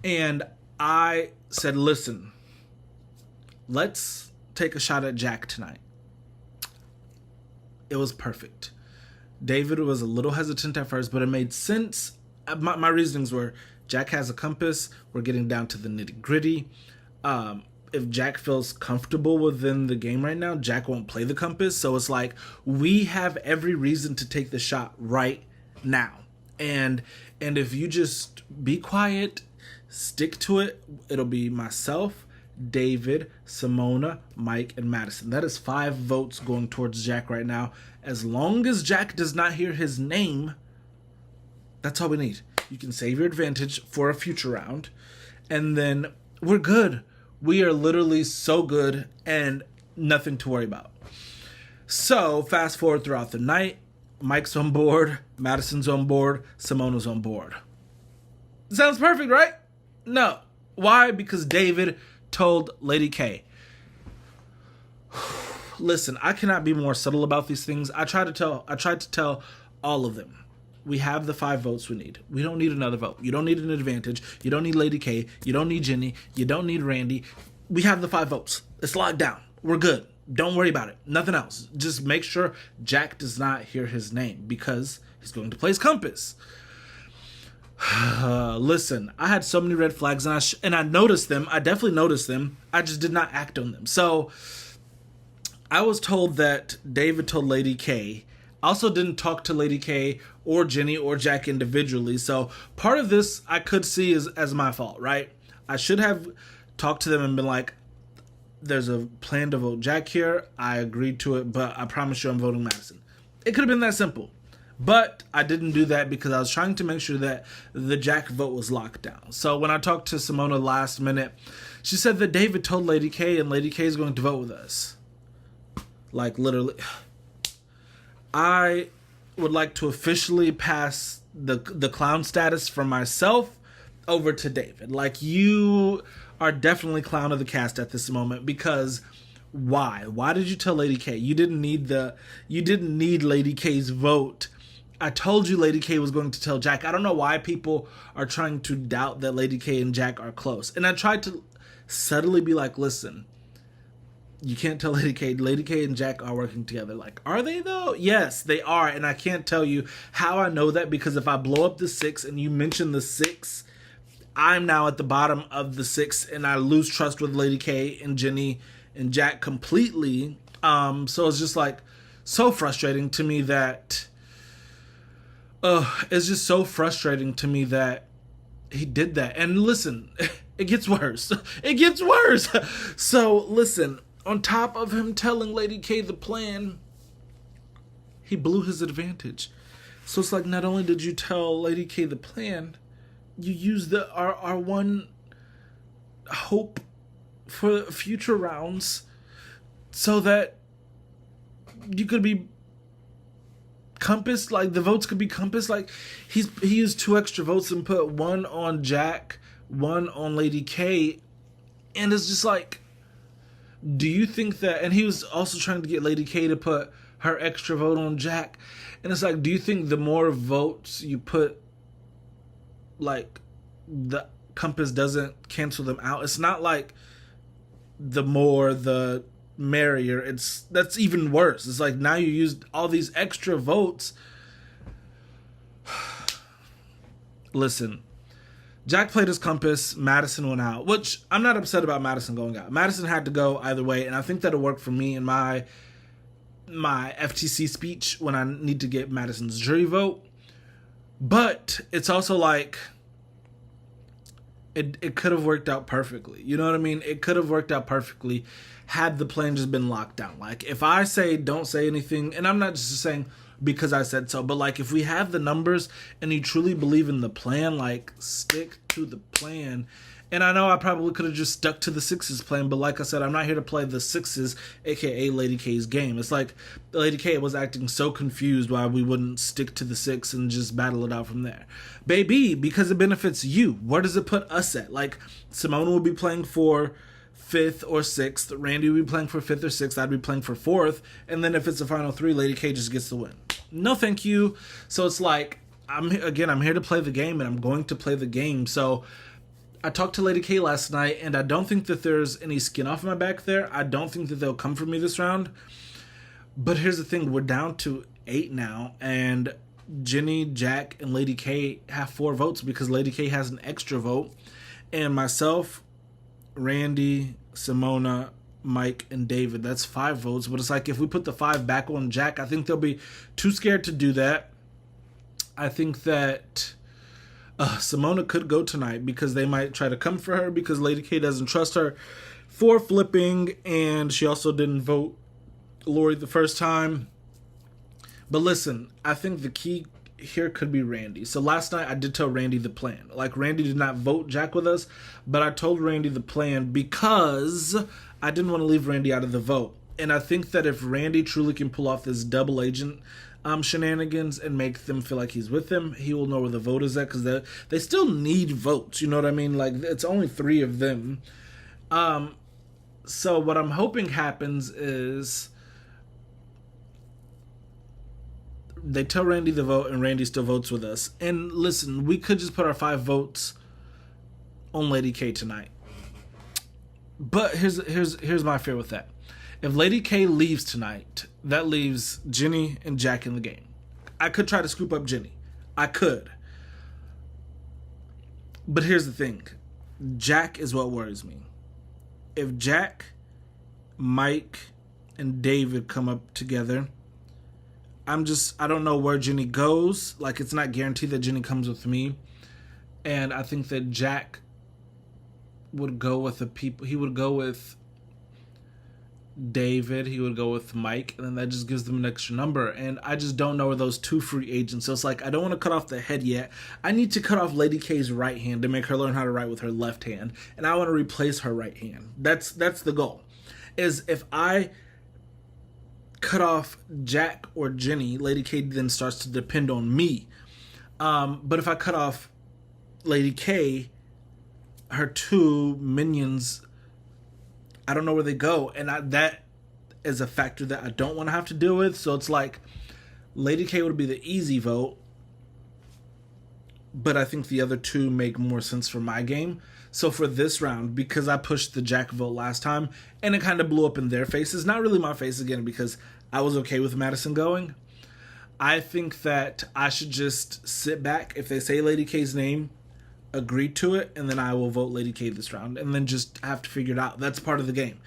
and I said, listen, let's take a shot at Jack tonight. It was perfect. David was a little hesitant at first, but it made sense. My reasonings were, Jack has a compass. We're getting down to the nitty gritty. If Jack feels comfortable within the game right now, Jack won't play the compass. So it's like, we have every reason to take the shot right now. And if you just be quiet, stick to it, it'll be myself, David, Simona, Mike, and Maddison. That is 5 votes going towards Jack right now. As long as Jack does not hear his name, that's all we need. You can save your advantage for a future round, and then we're good. We are literally so good and nothing to worry about. So, fast forward throughout the night. Mike's on board, Maddison's on board, Simona's on board. Sounds perfect, right? No. Why? Because David told Lady K. Listen, I cannot be more subtle about these things. I tried to tell all of them. We have the 5 votes we need. We don't need another vote. You don't need an advantage. You don't need Lady K. You don't need Jeni. You don't need Randy. We have the 5 votes. It's locked down. We're good. Don't worry about it. Nothing else. Just make sure Jack does not hear his name because he's going to play his compass. Listen, I had so many red flags and I noticed them. I definitely noticed them. I just did not act on them. So I was told that David told Lady K. I also didn't talk to Lady K or Jeni or Jack individually. So part of this I could see as my fault, right? I should have talked to them and been like, there's a plan to vote Jack here. I agreed to it, but I promise you I'm voting Maddison. It could have been that simple. But I didn't do that because I was trying to make sure that the Jack vote was locked down. So when I talked to Simona last minute, she said that David told Lady K and Lady K is going to vote with us. Like, literally. I would like to officially pass the clown status from myself over to David. Like, you are definitely clown of the cast at this moment because why? Why did you tell Lady K? You didn't need Lady K's vote. I told you Lady K was going to tell Jack. I don't know why people are trying to doubt that Lady K and Jack are close. And I tried to subtly be like, listen, You can't tell Lady K. Lady K and Jack are working together. Like, are they though? Yes, they are. And I can't tell you how I know that, because if I blow up the 6 and you mention the 6, I'm now at the bottom of the 6 and I lose trust with Lady K and Jeni and Jack completely. So it's just like so frustrating to me that it's just so frustrating to me that he did that. And listen, it gets worse. It gets worse. So listen, on top of him telling Lady K the plan, he blew his advantage. So it's like, not only did you tell Lady K the plan, you used our one hope for future rounds so that you could be compassed, like the votes could be compassed. Like he used 2 extra votes and put 1 on Jack, 1 on Lady K, and it's just like, do you think that, and he was also trying to get Lady K to put her extra vote on Jack, and it's like, do you think the more votes you put, like, the compass doesn't cancel them out? It's not like the more the merrier. That's even worse. It's like, now you used all these extra votes. Listen, Jack played his compass, Maddison went out, which I'm not upset about Maddison going out. Maddison had to go either way, and I think that'll work for me in my FTC speech when I need to get Maddison's jury vote. But it's also like, it could have worked out perfectly. You know what I mean? It could have worked out perfectly had the plan just been locked down. Like, if I say don't say anything, and I'm not just saying because I said so, but like, if we have the numbers and you truly believe in the plan, like, stick to the plan. And I know I probably could have just stuck to the 6's plan, but like I said, I'm not here to play the 6's, aka Lady K's game. It's like Lady K was acting so confused why we wouldn't stick to the 6 and just battle it out from there. Baby, because it benefits you. Where does it put us at? Like, Simona will be playing for 5th or 6th. Randy will be playing for 5th or 6th. I'd be playing for 4th. And then if it's a final 3, Lady K just gets the win. No, thank you. So it's like, I'm here to play the game, and I'm going to play the game. So I talked to Lady K last night, and I don't think that there's any skin off my back there. I don't think that they'll come for me this round. But here's the thing. We're down to 8 now, and Jeni, Jack, and Lady K have 4 votes because Lady K has an extra vote. And myself, Randy, Simona, Mike, and David, that's 5 votes. But it's like, if we put the 5 back on Jack, I think they'll be too scared to do that. I think that Simona could go tonight because they might try to come for her because Lady K doesn't trust her for flipping, and she also didn't vote Lori the first time. But listen, I think the key here could be Randy. So last night I did tell Randy the plan. Like, Randy did not vote Jack with us, but I told Randy the plan because I didn't want to leave Randy out of the vote. And I think that if Randy truly can pull off this double agent shenanigans and make them feel like he's with them, he will know where the vote is at, because they still need votes. You know what I mean? Like, it's only 3 of them. So what I'm hoping happens is they tell Randy the vote, and Randy still votes with us. And listen, we could just put our 5 votes on Lady K tonight. But here's my fear with that. If Lady K leaves tonight, that leaves Jeni and Jack in the game. I could try to scoop up Jeni. I could. But here's the thing. Jack is what worries me. If Jack, Mike, and David come up together, I don't know where Jeni goes. Like, it's not guaranteed that Jeni comes with me. And I think that Jack would go with the people. He would go with David, he would go with Mike, and then that just gives them an extra number. And I just don't know where those 2 free agents. So it's like, I don't want to cut off the head yet. I need to cut off Lady K's right hand to make her learn how to write with her left hand. And I want to replace her right hand. That's the goal. Is if I cut off Jack or Jeni, Lady K then starts to depend on me. But if I cut off Lady K, her 2 minions, I don't know where they go. And that is a factor that I don't want to have to deal with. So it's like, Lady K would be the easy vote. but I think the other two make more sense for my game. So for this round, because I pushed the Jack vote last time, and it kind of blew up in their faces, not really my face again, because I was okay with Maddison going, I think that I should just sit back. If they say Lady K's name, agree to it, and then I will vote Lady K this round, and then just have to figure it out. That's part of the game.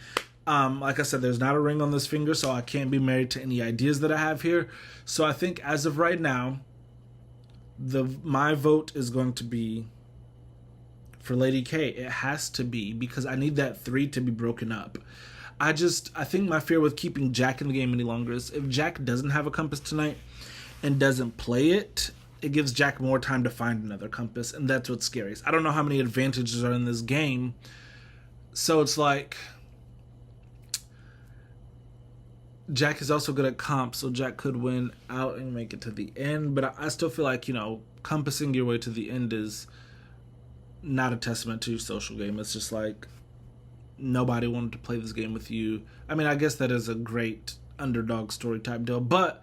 Like I said, there's not a ring on this finger, so I can't be married to any ideas that I have here. So I think as of right now, my vote is going to be for Lady K. It has to be, because I need that 3 to be broken up. I think my fear with keeping Jack in the game any longer is if Jack doesn't have a compass tonight and doesn't play it, it gives Jack more time to find another compass, and that's what's scary. I don't know how many advantages are in this game, so it's like Jack is also good at comp, so Jack could win out and make it to the end, but I still feel like, compassing your way to the end is not a testament to your social game. It's just like nobody wanted to play this game with you. I mean, I guess that is a great underdog story type deal, but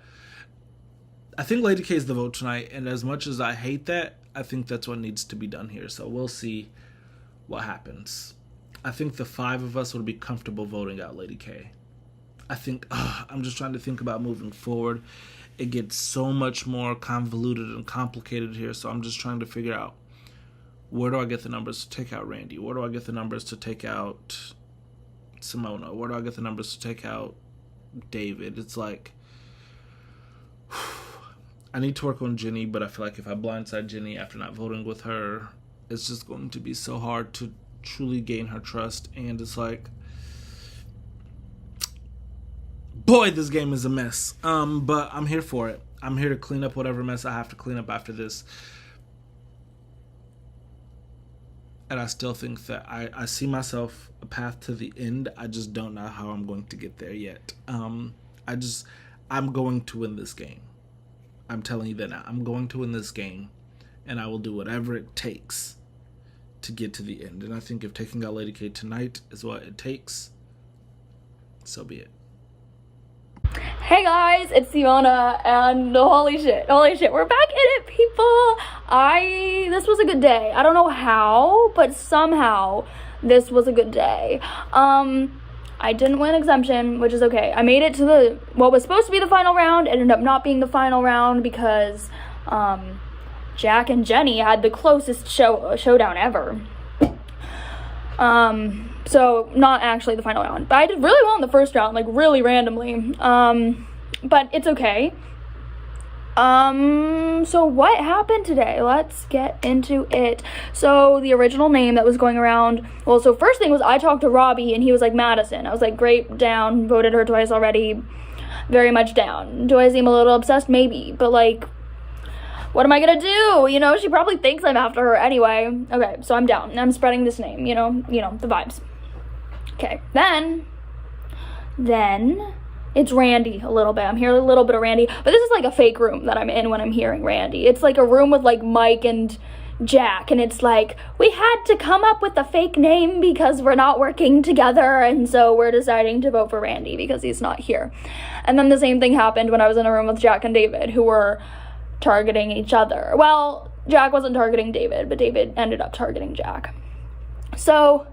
I think Lady K is the vote tonight, and as much as I hate that, I think that's what needs to be done here, so we'll see what happens. I think the 5 of us would be comfortable voting out Lady K. I think, I'm just trying to think about moving forward. It gets so much more convoluted and complicated here, so I'm just trying to figure out, where do I get the numbers to take out Randy? Where do I get the numbers to take out Simona? Where do I get the numbers to take out David? It's like, I need to work on Jeni, but I feel like if I blindside Jeni after not voting with her, it's just going to be so hard to truly gain her trust. And it's like, boy, this game is a mess. But I'm here for it. I'm here to clean up whatever mess I have to clean up after this. And I still think that I see myself a path to the end. I just don't know how I'm going to get there yet. I'm going to win this game. I'm telling you that now. I'm going to win this game, and I will do whatever it takes to get to the end. And I think if taking out Lady K tonight is what it takes, so be it. Hey guys, it's Simona, and holy shit, we're back in it, people. This was a good day. I don't know how, but somehow this was a good day. I didn't win exemption, which is okay. I made it to what was supposed to be the final round. It ended up not being the final round because Jack and Jeni had the closest showdown ever. So not actually the final round, but I did really well in the first round, like really randomly. But it's okay. So what happened today? Let's get into it. So the original name that was going around, well, so first thing was I talked to Robbie and he was like Maddison. I was like, great, down, voted her twice already, very much down. Do I seem a little obsessed? Maybe, but like, what am I gonna do? She probably thinks I'm after her anyway. Okay, so I'm down and I'm spreading this name, the vibes. Okay, then it's Randy a little bit. I'm hearing a little bit of Randy, but this is like a fake room that I'm in when I'm hearing Randy. It's like a room with like Mike and Jack, and it's like, we had to come up with a fake name because we're not working together, and so we're deciding to vote for Randy because he's not here. And then the same thing happened when I was in a room with Jack and David, who were targeting each other. Well, Jack wasn't targeting David, but David ended up targeting Jack. So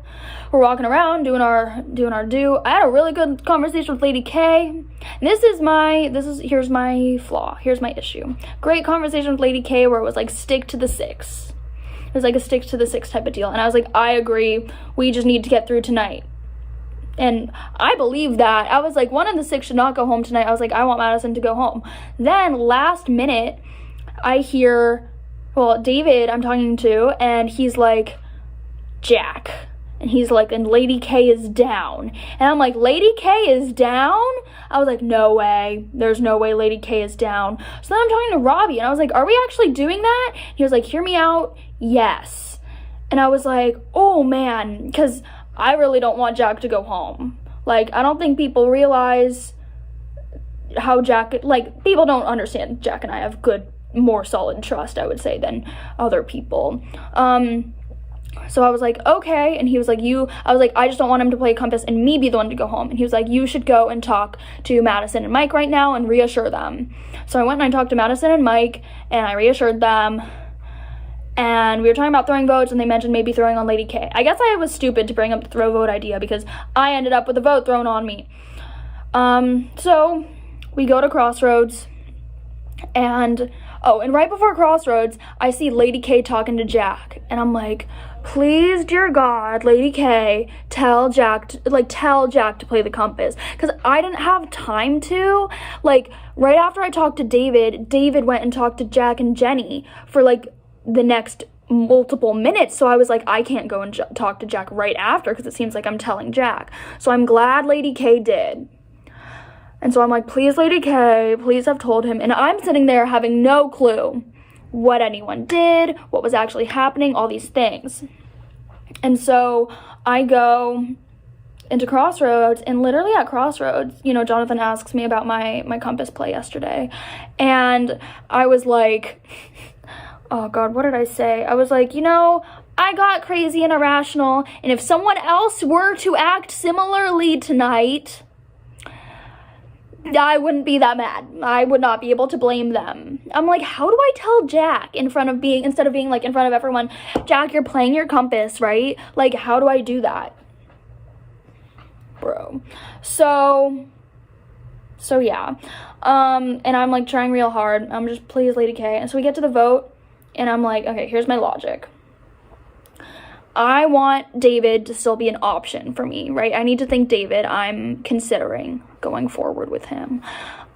we're walking around doing our do. I had a really good conversation with Lady K. And here's my flaw. Here's my issue. Great conversation with Lady K where it was like stick to the 6. It was like a stick to the 6 type of deal. And I was like, I agree. We just need to get through tonight. And I believe that. I was like, 1 of the 6 should not go home tonight. I was like, I want Maddison to go home. Then last minute, I hear, David I'm talking to, and he's like, Jack. And he's like, and Lady K is down. And I'm like, Lady K is down? I was like, no way. There's no way Lady K is down. So then I'm talking to Robbie, and I was like, are we actually doing that? He was like, hear me out. Yes. And I was like, oh man, because I really don't want Jack to go home. Like, I don't think people realize how people don't understand Jack and I have good, more solid trust, I would say, than other people. So I was like, okay. And he was like, I was like, I just don't want him to play Compass and me be the one to go home. And he was like, you should go and talk to Maddison and Mike right now and reassure them. So I went and I talked to Maddison and Mike and I reassured them. and we were talking about throwing votes, and they mentioned maybe throwing on Lady K. I guess I was stupid to bring up the throw vote idea because I ended up with a vote thrown on me. So we go to Crossroads, and right before Crossroads, I see Lady K talking to Jack, and I'm like, please, dear God, Lady K, tell Jack to play the compass, because I didn't have time to. Like, right after I talked to David went and talked to Jack and Jeni for, like, the next multiple minutes, so I was like, I can't go and talk to Jack right after, because it seems like I'm telling Jack. So I'm glad Lady K did. And so I'm like, please, Lady K, please have told him. And I'm sitting there having no clue what anyone did, what was actually happening, all these things. And so I go into Crossroads, and literally at Crossroads, Jonathan asks me about my compass play yesterday. And I was like, oh God, what did I say? I was like, I got crazy and irrational, and if someone else were to act similarly tonight, I wouldn't be that mad. I would not be able to blame them. I'm like, how do I tell Jack instead of being like in front of everyone, Jack, you're playing your compass, right? Like, how do I do that? Bro. So yeah. And I'm like trying real hard. I'm just, please, Lady K. And so we get to the vote, and I'm like, okay, here's my logic. I want David to still be an option for me, right? I need to think David. I'm considering going forward with him.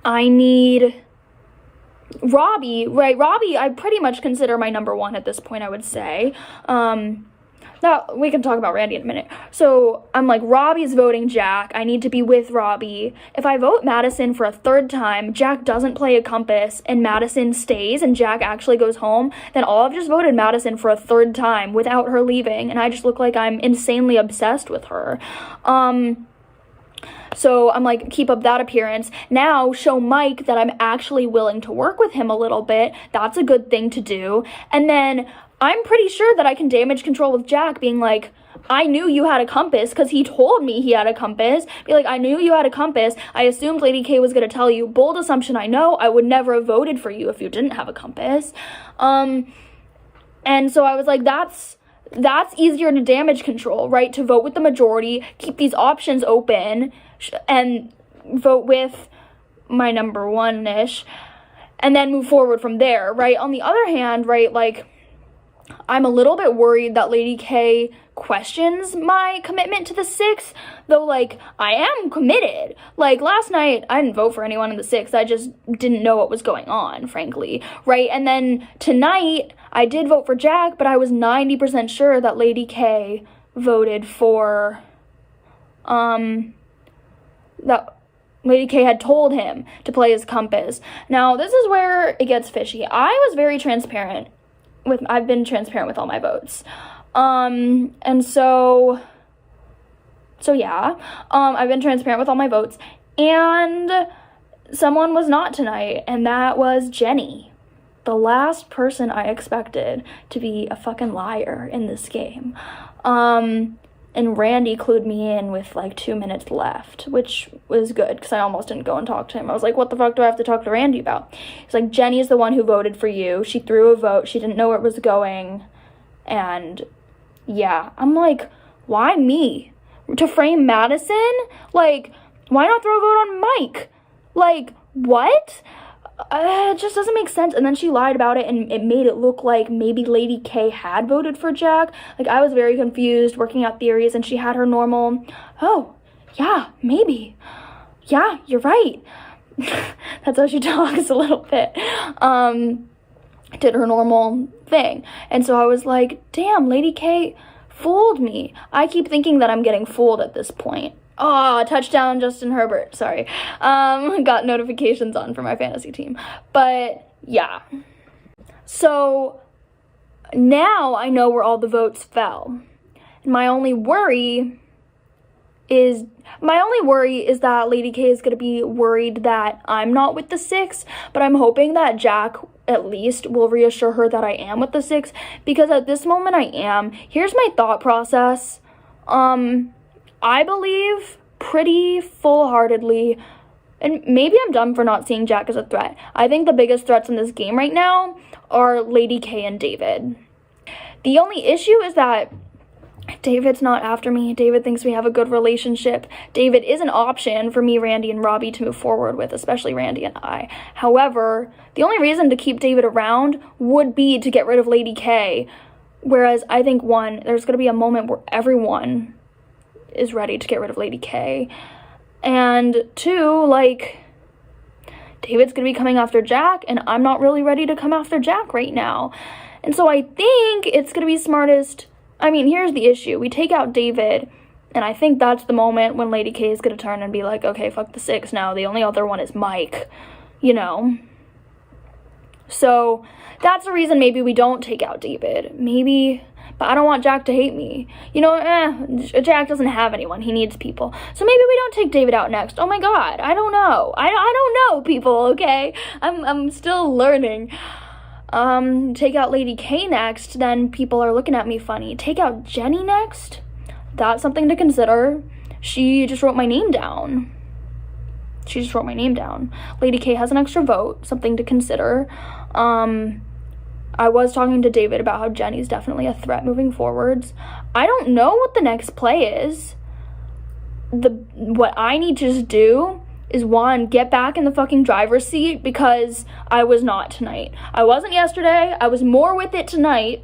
I need Robbie, right? Robbie, I pretty much consider my number one at this point, I would say. Now, we can talk about Randy in a minute. So, I'm like, Robbie's voting Jack. I need to be with Robbie. If I vote Maddison for a third time, Jack doesn't play a compass, and Maddison stays, and Jack actually goes home, then I'll have just voted Maddison for a third time without her leaving, and I just look like I'm insanely obsessed with her. So I'm like, keep up that appearance. Now show Mike that I'm actually willing to work with him a little bit. That's a good thing to do. And then I'm pretty sure that I can damage control with Jack, being like, I knew you had a compass because he told me he had a compass. Be like, I knew you had a compass. I assumed Lady K was going to tell you. Bold assumption, I know. I would never have voted for you if you didn't have a compass. And so I was like, that's easier to damage control, right? To vote with the majority, keep these options open, and vote with my number one-ish, and then move forward from there, right? On the other hand, right, like, I'm a little bit worried that Lady K questions my commitment to the 6th, though, like, I am committed. Like, last night, I didn't vote for anyone in the 6th. I just didn't know what was going on, frankly, right? And then tonight, I did vote for Jack, but I was 90% sure that Lady K voted for, that Lady K had told him to play his compass. Now, this is where it gets fishy. I was very transparent I've been transparent with all my votes. And so yeah, I've been transparent with all my votes, and someone was not tonight, and that was Jeni, the last person I expected to be a fucking liar in this game. And Randy clued me in with like 2 minutes left, which was good because I almost didn't go and talk to him. I was like, what the fuck do I have to talk to Randy about? He's like, Jenny's the one who voted for you. She threw a vote. She didn't know where it was going. And yeah, I'm like, why me? To frame Maddison? Like, why not throw a vote on Mike? Like, what? It just doesn't make sense. And then she lied about it, and it made it look like maybe Lady K had voted for Jack. Like, I was very confused, working out theories, and she had her normal, oh, yeah, maybe. Yeah, you're right. That's how she talks a little bit. Did her normal thing. And so I was like, damn, Lady K fooled me. I keep thinking that I'm getting fooled at this point. Oh, touchdown, Justin Herbert. Sorry. Got notifications on for my fantasy team. But, yeah. So, now I know where all the votes fell. My only worry is that Lady K is going to be worried that I'm not with the 6, but I'm hoping that Jack at least will reassure her that I am with the 6, because at this moment I am. Here's my thought process. I believe pretty full-heartedly, and maybe I'm dumb for not seeing Jack as a threat. I think the biggest threats in this game right now are Lady K and David. The only issue is that David's not after me. David thinks we have a good relationship. David is an option for me, Randy, and Robbie to move forward with, especially Randy and I. However, the only reason to keep David around would be to get rid of Lady K. Whereas I think, one, there's going to be a moment where everyone is ready to get rid of Lady K. And two, like, David's going to be coming after Jack, and I'm not really ready to come after Jack right now. And so I think it's going to be smartest. I mean, here's the issue. We take out David, and I think that's the moment when Lady K is going to turn and be like, okay, fuck the 6 now. The only other one is Mike, you know? So that's the reason maybe we don't take out David. Maybe, but I don't want Jack to hate me. You know, Jack doesn't have anyone. He needs people. So maybe we don't take David out next. Oh my God, I don't know. I don't know, people, okay? I'm still learning. Take out Lady K next, then people are looking at me funny. Take out Jeni next? That's something to consider. She just wrote my name down. Lady K has an extra vote, something to consider. I was talking to David about how Jeni's definitely a threat moving forwards. I don't know what the next play is. What I need to just do is, one, get back in the fucking driver's seat, because I was not tonight. I wasn't yesterday. I was more with it tonight,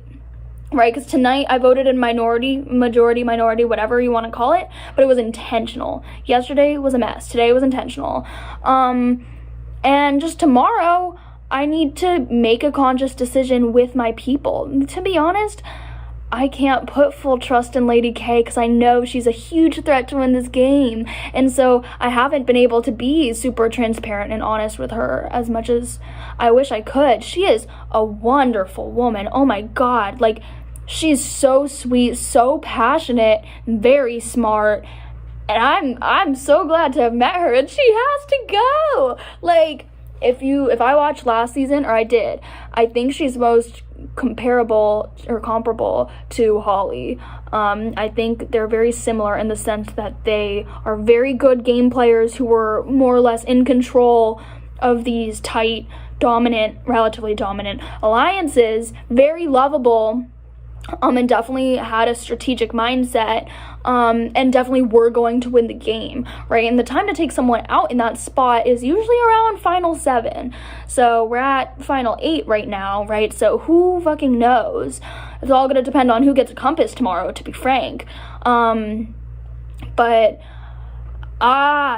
right? Because tonight I voted in majority, whatever you want to call it, but it was intentional. Yesterday was a mess. Today was intentional. And just tomorrow, I need to make a conscious decision with my people. To be honest, I can't put full trust in Lady K because I know she's a huge threat to win this game. And so I haven't been able to be super transparent and honest with her as much as I wish I could. She is a wonderful woman. Oh my God. Like, she's so sweet, so passionate, very smart. And I'm so glad to have met her, and she has to go. Like, if I watched last season, or I did, I think she's most comparable to Holly. I think they're very similar in the sense that they are very good game players who were more or less in control of these tight, relatively dominant alliances, very lovable, and definitely had a strategic mindset, and definitely were going to win the game, right? And the time to take someone out in that spot is usually around final 7. So we're at final 8 right now, right? So who fucking knows? It's all gonna depend on who gets a compass tomorrow, to be frank. But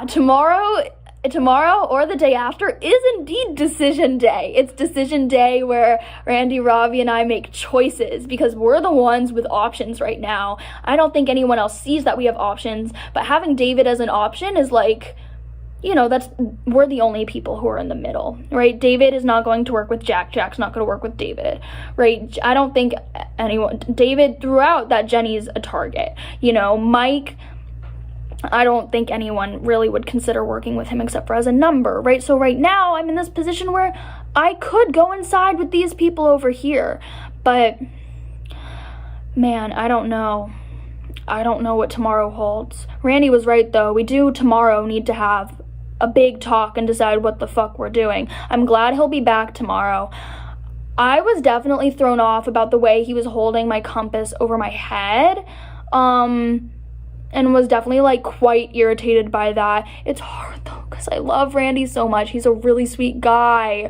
tomorrow or the day after is indeed decision day. It's decision day where Randy, Robbie, and I make choices because we're the ones with options right now. I don't think anyone else sees that we have options, but having David as an option is like, you know, we're the only people who are in the middle, right? David is not going to work with Jack. Jack's not going to work with David, right? I don't think David threw out that Jeni's a target. You know, Mike, I don't think anyone really would consider working with him except for as a number, right? So right now I'm in this position where I could go inside with these people over here, but man, I don't know. I don't know what tomorrow holds. Randy was right though. We do tomorrow need to have a big talk and decide what the fuck we're doing. I'm glad he'll be back tomorrow. I was definitely thrown off about the way he was holding my compass over my head. And was definitely like quite irritated by that. It's hard though because I love Randy so much. He's a really sweet guy.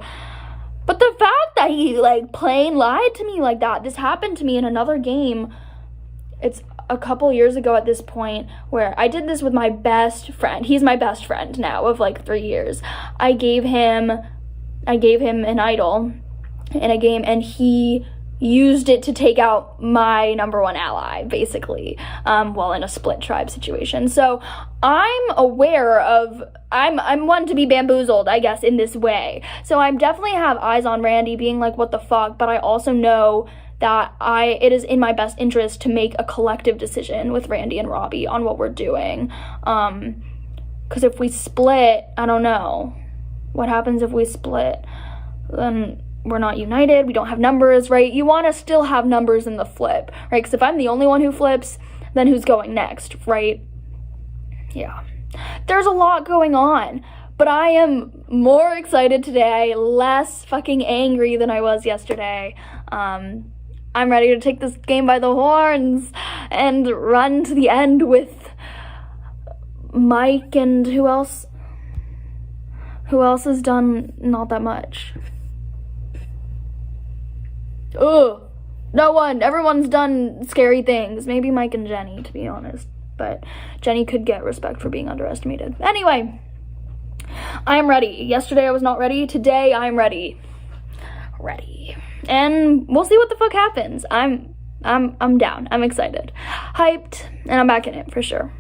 But the fact that he like plain lied to me like that, this happened to me in another game. It's a couple years ago at this point where I did this with my best friend. He's my best friend now of like 3 years. I gave him an idol in a game and he used it to take out my number 1 ally, basically, while in a split tribe situation. So I'm aware of, I'm one to be bamboozled, I guess, in this way. So I definitely have eyes on Randy being like, what the fuck, but I also know that it is in my best interest to make a collective decision with Randy and Robbie on what we're doing. Because if we split, I don't know. What happens if we split? Then we're not united, we don't have numbers, right? You want to still have numbers in the flip, right? Because if I'm the only one who flips, then who's going next, right? Yeah. There's a lot going on, but I am more excited today, less fucking angry than I was yesterday. I'm ready to take this game by the horns and run to the end with Mike and who else? Who else has done not that much? Ugh. No one. Everyone's done scary things. Maybe Mike and Jeni, to be honest. But Jeni could get respect for being underestimated. Anyway, I am ready. Yesterday I was not ready. Today I'm ready. Ready. And we'll see what the fuck happens. I'm down. I'm excited. Hyped. And I'm back in it for sure.